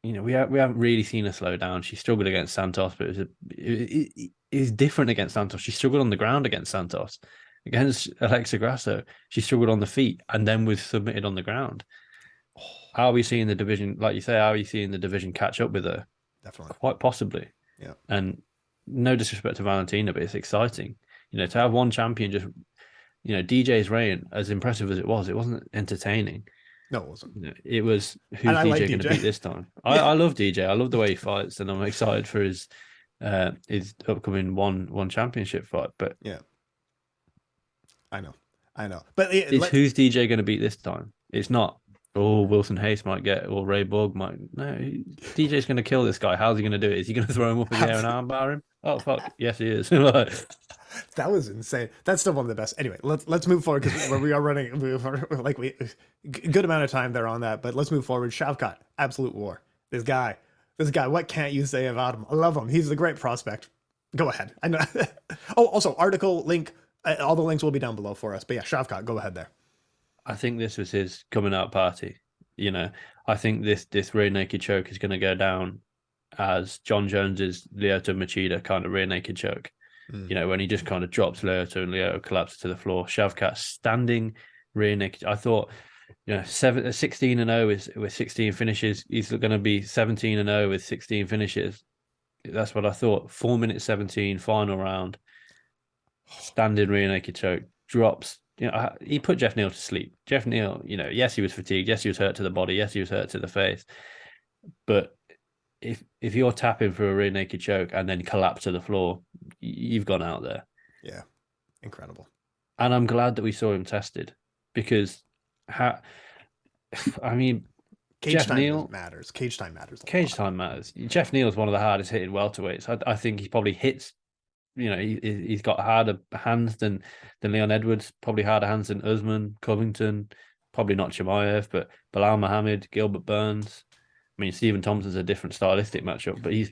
we haven't really seen her slow down. She struggled against Santos, but it was different against Santos. She struggled on the ground against Santos. Against Alexa Grasso, she struggled on the feet and then was submitted on the ground. Are we seeing the division, like you say, are we seeing the division catch up with her? Definitely. Quite possibly. Yeah. And no disrespect to Valentina, but it's exciting. To have one champion just, DJ's reign, as impressive as it wasn't entertaining. No, it wasn't. It was who's DJ going to beat this time. I love DJ. I love the way he fights, and I'm excited for his upcoming one championship fight. But yeah, I know. But who's DJ going to beat this time? It's not. Oh, Wilson Hayes might get, or Ray Borg might. No, DJ's going to kill this guy. How's he going to do it? Is he going to throw him up in the air and armbar him? Oh fuck! Yes, he is. That was insane. That's still one of the best. Anyway, let's move forward because we are running good amount of time there on that. But let's move forward. Shavkat, absolute war. This guy. What can't you say about him? I love him. He's a great prospect. Go ahead. I know. Oh, also article link. All the links will be down below for us. But yeah, Shavkat, go ahead there. I think this was his coming out party. I think this rear naked choke is going to go down as Jon Jones's Lyoto Machida kind of rear naked choke. You know, when he just kind of drops Lyoto and Lyoto collapses to the floor. Shavkat standing rear naked. I thought, you know, 16-0 with 16 finishes. He's going to be 17-0 with 16 finishes. That's what I thought. 4 minutes 17, final round. Standing rear naked choke, drops. You know, he put Jeff Neal to sleep. Jeff Neal, you know, yes, he was fatigued. Yes, he was hurt to the body. Yes, he was hurt to the face. But if you're tapping for a rear naked choke and then collapse to the floor, you've gone out there. Yeah, incredible. And I'm glad that we saw him tested, because I mean, Cage time matters. Cage time matters. Cage time matters. Jeff Neal is one of the hardest hitting welterweights. I think he probably hits. You know, he's got harder hands than Leon Edwards, probably harder hands than Usman, Covington, probably not Chimaev, but Bilal Muhammad, Gilbert Burns. I mean, Stephen Thompson's a different stylistic matchup, but he's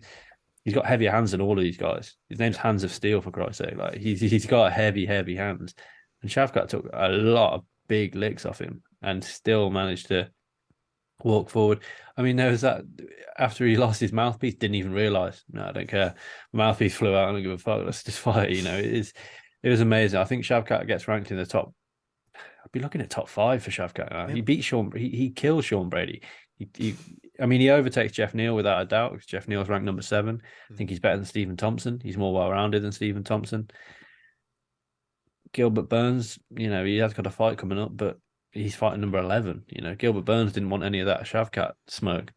got heavier hands than all of these guys. His name's Hands of Steel, for Christ's sake. Like he's got heavy hands. And Shavkat took a lot of big licks off him and still managed to walk forward. I mean, there was that after he lost his mouthpiece, didn't even realize. No, I don't care. Mouthpiece flew out. I don't give a fuck. Let's just fight. You know, it was amazing. I think Shavkat gets ranked in the top. I'd be looking at top 5 for Shavkat. Yeah. He beat Sean. He killed Sean Brady. He overtakes Jeff Neal without a doubt, because Jeff Neal's ranked number 7. I think he's better than Stephen Thompson. He's more well-rounded than Stephen Thompson. Gilbert Burns, you know, he has got a fight coming up, but he's fighting number 11. You know, Gilbert Burns didn't want any of that Shavkat smoke.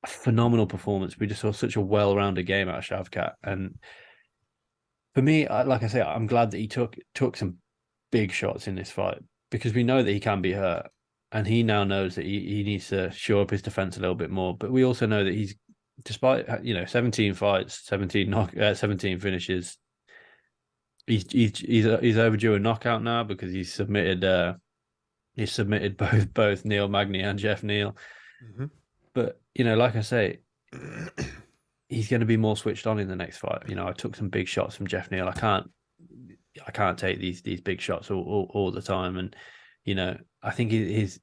A phenomenal performance. We just saw such a well-rounded game out of Shavkat. And for me, like I say, I'm glad that he took some big shots in this fight, because we know that he can be hurt. And he now knows that he needs to shore up his defense a little bit more. But we also know that he's, despite, you know, 17 fights, 17 finishes, he's overdue a knockout now, because he's submitted both Neil Magny and Jeff Neal. Mm-hmm. But, you know, like I say, he's going to be more switched on in the next fight. You know, I took some big shots from Jeff Neal. I can't take these big shots all the time. And, you know, I think his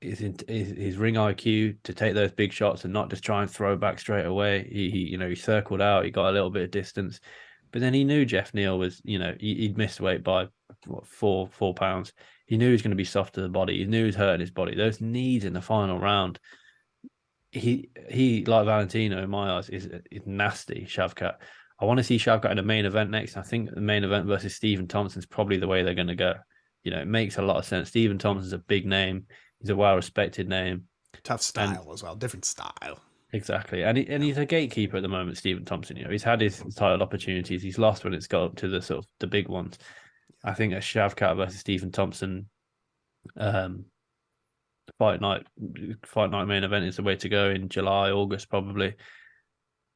ring IQ to take those big shots and not just try and throw back straight away. He circled out. He got a little bit of distance, but then he knew Jeff Neal was, you know, he'd missed weight by 4 pounds. He knew he was going to be soft to the body. He knew he was hurting his body. Those knees in the final round. He like Valentina, in my eyes, is nasty. Shavkat. I want to see Shavkat in a main event next. I think the main event versus Stephen Thompson is probably the way they're going to go. You know, it makes a lot of sense. Stephen Thompson's a big name. He's a well-respected name. Tough style as well. Different style. Exactly. And he's a gatekeeper at the moment, Stephen Thompson. You know, he's had his title opportunities. He's lost when it's got up to the sort of the big ones. I think a Shavkat versus Stephen Thompson fight night main event is the way to go in July, August, probably.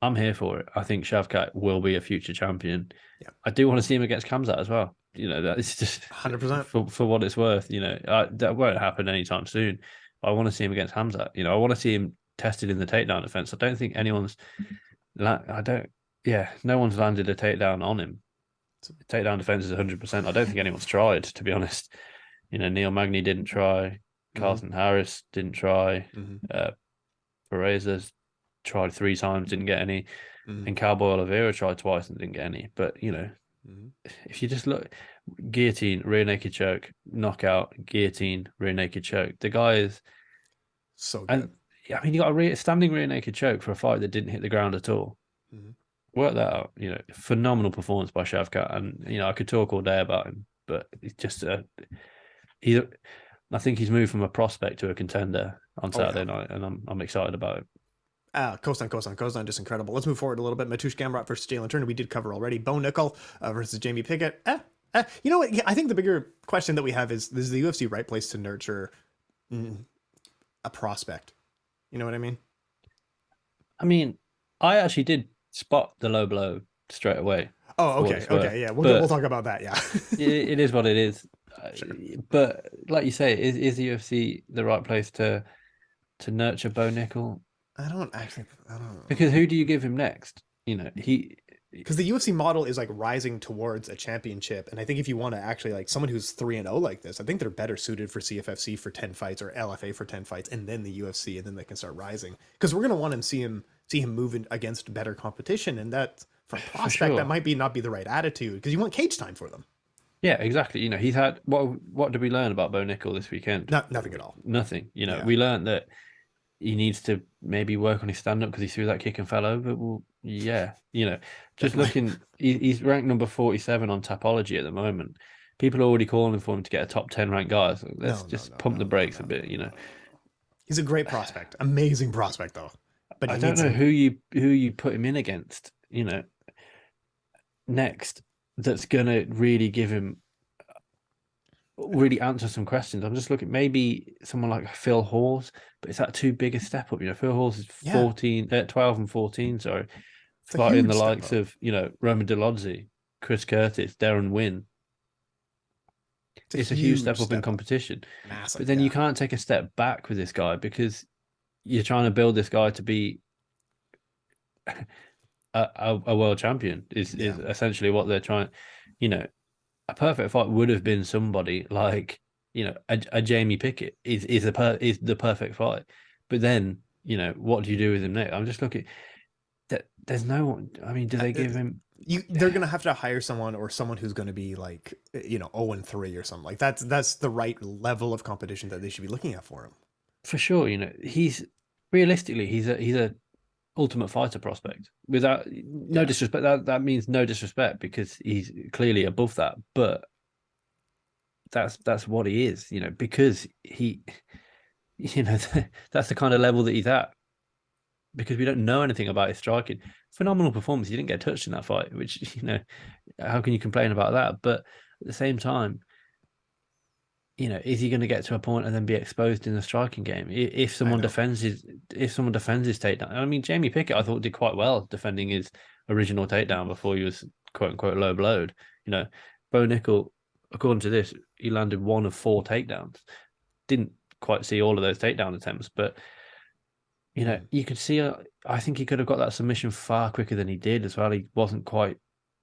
I'm here for it. I think Shavkat will be a future champion. Yeah. I do want to see him against Khamzat as well. You know, that's just 100% for what it's worth. You know, that won't happen anytime soon. I want to see him against Khamzat. You know, I want to see him tested in the takedown defense. I don't think anyone's. No one's landed a takedown on him. Takedown defense is 100%. I don't think anyone's tried, to be honest. You know, Neil Magny didn't try. Carlton Harris didn't try. Perez's tried 3 times, didn't get any. And Cowboy Oliveira tried twice and didn't get any. But, you know, if you just look, guillotine, rear naked choke, knockout, guillotine, rear naked choke. The guy is so good. And I mean, you got a standing rear naked choke for a fight that didn't hit the ground at all. Work that out. You know, phenomenal performance by Shavkat. And, you know, I could talk all day about him, but it's just I think he's moved from a prospect to a contender on Saturday night, and I'm excited about it. Kozan, just incredible. Let's move forward a little bit. Mateusz Gamrot versus Jalen Turner, we did cover already. Bo Nickel versus Jamie Pickett. You know what? I think the bigger question that we have is the UFC right place to nurture a prospect? You know what I mean? I mean, I actually did spot the low blow straight away. Oh, okay, yeah. We'll talk about that, yeah. It is what it is. Sure. But like you say, is the UFC the right place to nurture Bo Nickel? I don't know. Because who do you give him next? You know, because the UFC model is like rising towards a championship, and I think if you want to actually like someone who's 3-0 like this, I think they're better suited for CFFC for 10 fights or LFA for 10 fights, and then the UFC, and then they can start rising. Because we're gonna want to see him moving against better competition, and that for a prospect sure. that might not be the right attitude because you want cage time for them. Yeah, exactly. He's had what did we learn about Bo Nickel this weekend? Nothing at all. Nothing. We learned that he needs to maybe work on his stand up because he threw that kick and fell over. Well, yeah, just looking, he's ranked number 47 on Tapology at the moment. People are already calling for him to get a top 10 ranked guy. So let's just pump the brakes a bit. He's a great prospect, amazing prospect though. But I don't know who you put him in against. Next, that's gonna really give him. Really answer some questions. I'm just looking, maybe someone like Phil Hawes, but is that too big a step up? Phil Hawes is 12 and 14, sorry. Fighting the likes of, Roman Dolodzi, Chris Curtis, Darren Wynn. It's a huge step up in competition. Massive, but then you can't take a step back with this guy because you're trying to build this guy to be a world champion is essentially what they're trying, a perfect fight would have been somebody like, a Jamie Pickett is the perfect fight. But then, what do you do with him next? I'm just looking. There's no one. I mean, do they give him? They're gonna have to hire someone who's going to be like 0-3 or something like that's the right level of competition that they should be looking at for him. For sure, he's realistically he's a Ultimate Fighter prospect. Without no disrespect, that means no disrespect because he's clearly above that. But that's what he is, because he, that's the kind of level that he's at. Because we don't know anything about his striking. Phenomenal performance. He didn't get touched in that fight, which how can you complain about that? But at the same time, is he going to get to a point and then be exposed in the striking game if someone defends his takedown? I mean, Jamie Pickett, I thought did quite well defending his original takedown before he was quote unquote low blowed. Bo Nickel, according to this, he landed 1 of 4 takedowns. Didn't quite see all of those takedown attempts, but you could see. I think he could have got that submission far quicker than he did as well. He wasn't quite.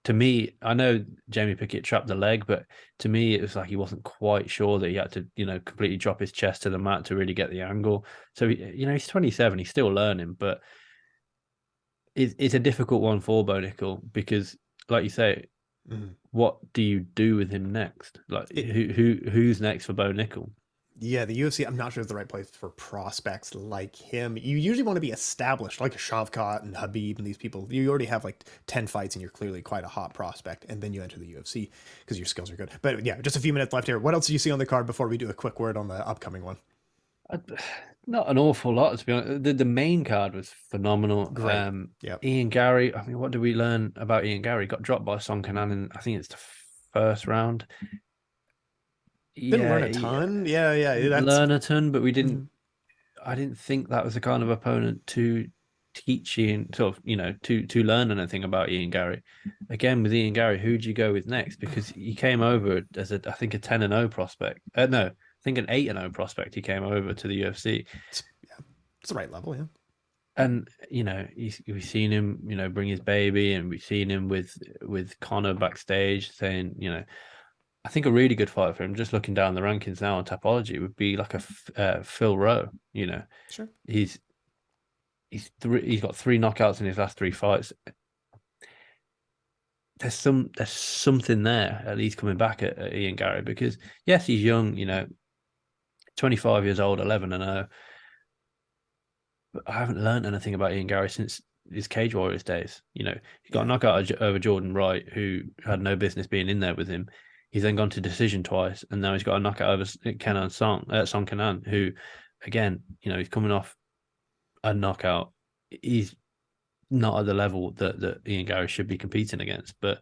To me, I know Jamie Pickett trapped the leg, but to me, it was like he wasn't quite sure that he had to, completely drop his chest to the mat to really get the angle. So, he's 27, he's still learning, but it's a difficult one for Bo Nickel because, like you say, what do you do with him next? Like, who's next for Bo Nickel? Yeah, the UFC, I'm not sure is the right place for prospects like him. You usually want to be established, like a Shavkat and Habib and these people. You already have like 10 fights and you're clearly quite a hot prospect, and then you enter the UFC because your skills are good. But yeah, just a few minutes left here. What else do you see on the card before we do a quick word on the upcoming one? Not an awful lot, to be honest. The main card was phenomenal. Great. Ian Gary, I mean, what did we learn about Ian Gary? Got dropped by Song Kanan in, I think it's the first round. Didn't learn a ton. Learn a ton, but we didn't. I didn't think that was the kind of opponent to teach Ian, sort of, to learn anything about Ian Gary. Again, with Ian Gary, who do you go with next? Because he came over as I think a 10-0 prospect. No, I think an 8-0 prospect. He came over to the UFC. It's the right level, yeah. And we've seen him, bring his baby, and we've seen him with Conor backstage saying, I think a really good fight for him, just looking down the rankings now on Tapology, would be like a Phil Rowe. Sure. He's got 3 knockouts in his last 3 fights. There's something there at least coming back at Ian Gary because yes, he's young, 25 years old, 11-0. But I haven't learned anything about Ian Gary since his Cage Warriors days. He got a knockout over Jordan Wright, who had no business being in there with him. He's then gone to decision twice, and now he's got a knockout over Song Kanan, who, again, he's coming off a knockout. He's not at the level that Ian Gary should be competing against. But,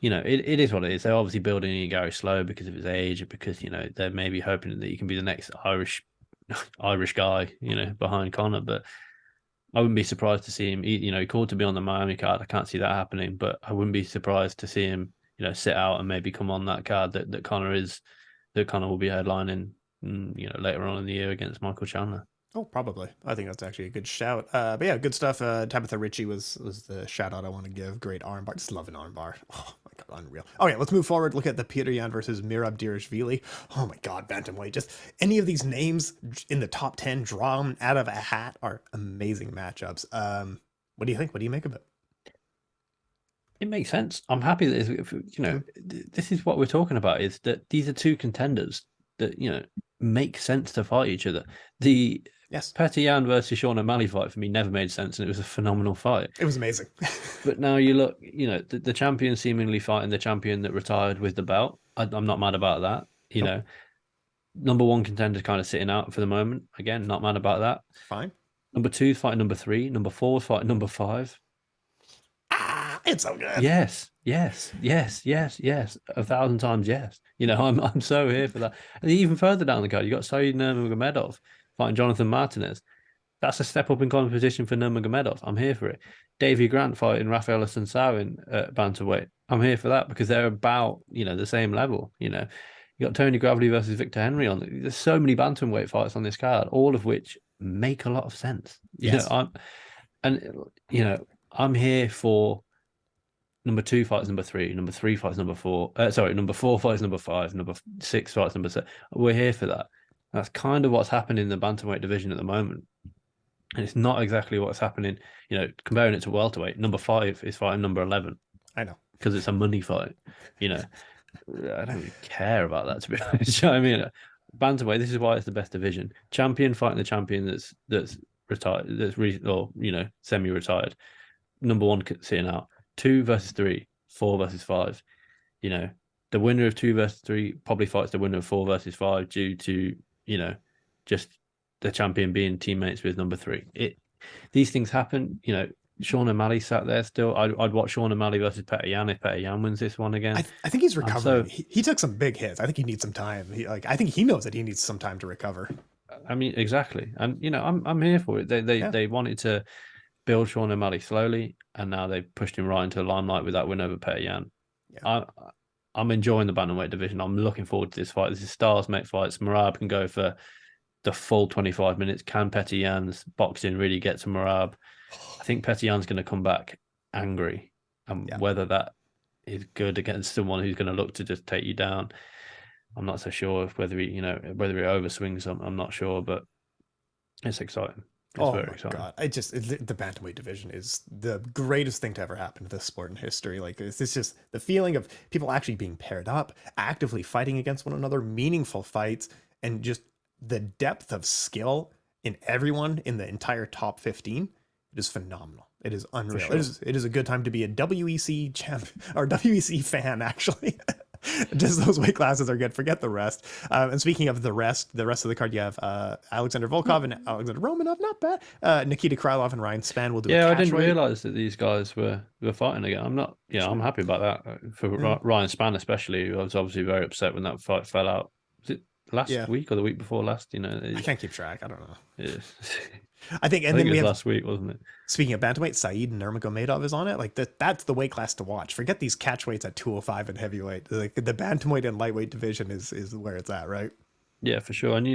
it is what it is. They're obviously building Ian Gary slow because of his age, and because, they're maybe hoping that he can be the next Irish guy, behind Conor. But I wouldn't be surprised to see him. He called to be on the Miami card. I can't see that happening, but I wouldn't be surprised to see him sit out and maybe come on that card that Conor will be headlining, later on in the year against Michael Chandler. Oh, probably. I think that's actually a good shout. But yeah, good stuff. Tabitha Ritchie was the shout out I want to give. Great armbar. Just love an armbar. Oh my god, unreal. Okay, let's move forward. Look at the Petr Yan versus Merab Dvalishvili. Oh my god, bantamweight. Just any of these names in the top 10 drawn out of a hat are amazing matchups. What do you think? What do you make of it? It makes sense. I'm happy that this is what we're talking about. Is that these are two contenders that make sense to fight each other. The Petr Yan versus Sean O'Malley fight for me never made sense, and it was a phenomenal fight. It was amazing. But now you look, the champion seemingly fighting the champion that retired with the belt. I'm not mad about that. Number one contender kind of sitting out for the moment. Again, not mad about that. Fine. Number 2 is fighting number 3. Number 4 is fighting number 5. It's so good. Yes. 1,000 times yes. I'm so here for that. And even further down the card, you got Saeed Nurmagomedov fighting Jonathan Martinez. That's a step up in competition for Nurmagomedov. I'm here for it. Davey Grant fighting Rafael Assunção in bantamweight. I'm here for that because they're about the same level. You got Tony Gravely versus Victor Henry on. There's so many bantamweight fights on this card, all of which make a lot of sense. I'm here for number 2 fights number 3, number 3 fights number 4. Number 4 fights number 5, number 6 fights number 7. We're here for that. That's kind of what's happening in the bantamweight division at the moment. And it's not exactly what's happening, comparing it to welterweight. Number 5 is fighting number 11. I know. Because it's a money fight. I don't really care about that, to be honest. I mean, bantamweight, this is why it's the best division. Champion fighting the champion that's retired, semi-retired. Number 1 sitting out. 2 versus 3, 4 versus 5. The winner of 2 versus 3 probably fights the winner of 4 versus 5 due to, just the champion being teammates with number 3. These things happen. Sean O'Malley sat there still. I'd watch Sean O'Malley versus Petr Yan if Petr Yan wins this one again. I think he's recovering. He took some big hits. I think he needs some time. I think he knows that he needs some time to recover. I mean, exactly. And I'm here for it. They wanted to build Sean O'Malley slowly, and now they've pushed him right into the limelight with that win over Petr Yan. Yeah. I'm enjoying the bantamweight division. I'm looking forward to this fight. This is stars make fights. Merab can go for the full 25 minutes. Can Petr Yan's boxing really get to Merab? I think Petr Yan's going to come back angry, and whether that is good against someone who's going to look to just take you down, I'm not so sure. Whether he overswings, I'm not sure, but it's exciting. It's very exciting. God, the bantamweight division is the greatest thing to ever happen to this sport in history. Like, it's just the feeling of people actually being paired up, actively fighting against one another, meaningful fights, and just the depth of skill in everyone in the entire top 15. It is phenomenal. It is unreal. Sure. It is a good time to be a WEC champ or WEC fan, actually. Just those weight classes are good. Forget the rest. And speaking of the rest of the card, you have Alexander Volkov and Alexander Romanov. Not bad. Nikita Krylov and Ryan Spann will do. Yeah, I didn't realize that these guys were fighting again. I'm not. I'm happy about that for Ryan Spann especially. I was obviously very upset when that fight fell out. Was it last week or the week before last? I can't keep track. I don't know. Yeah. I think it was last week, wasn't it? Speaking of bantamweight, Saeed Nurmagomedov is on it. Like that's the weight class to watch. Forget these catch weights at 205 and heavyweight. Like the bantamweight and lightweight division is where it's at, right? Yeah, for sure. And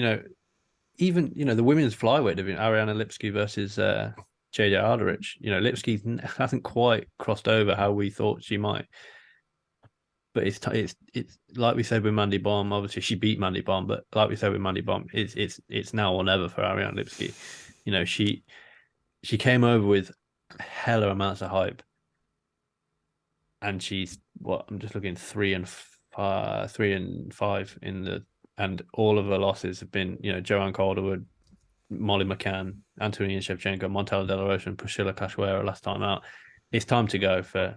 even the women's flyweight division, Ariana Lipski versus JJ Arderich. Lipski hasn't quite crossed over how we thought she might. But it's like we said with Mandy Baum. Obviously, she beat Mandy Baum, but like we said with Mandy Baum, it's now or never for Ariane Lipski. She came over with hella amounts of hype, and she's I'm just looking 3-5 and all of her losses have been Joanne Calderwood, Molly McCann, Antonia Shevchenko, Montella De La Rocha, and Priscilla Cachoeira last time out. It's time to go for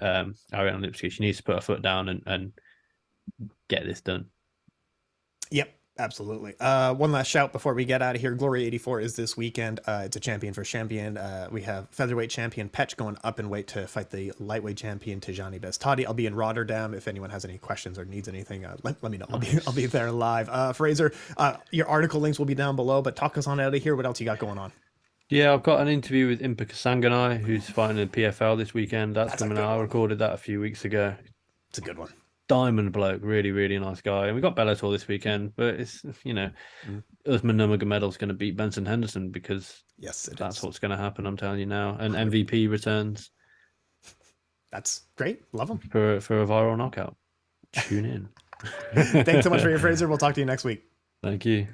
Ariane Lipski. She needs to put her foot down and get this done. Yep, absolutely. One last shout before we get out of here. Glory 84 is this weekend. It's a champion for champion. We have featherweight champion Petch going up in weight to fight the lightweight champion Tijani Bestadi. I'll be in Rotterdam. If anyone has any questions or needs anything, let me know. I'll be there live. Frazer, your article links will be down below, but talk us on out of here. What else you got going on? Yeah, I've got an interview with Impa Kasanganai, who's fighting in PFL this weekend. That's coming out. I recorded that a few weeks ago. It's a good one. diamond bloke, really, really nice guy. And we got Bellator this weekend, but it's, Usman Nurmagomedov's going to beat Benson Henderson because yes, that's what's going to happen. I'm telling you now. And MVP returns. That's great. Love him for a viral knockout. Tune in. Thanks so much for your Frazer. We'll talk to you next week. Thank you.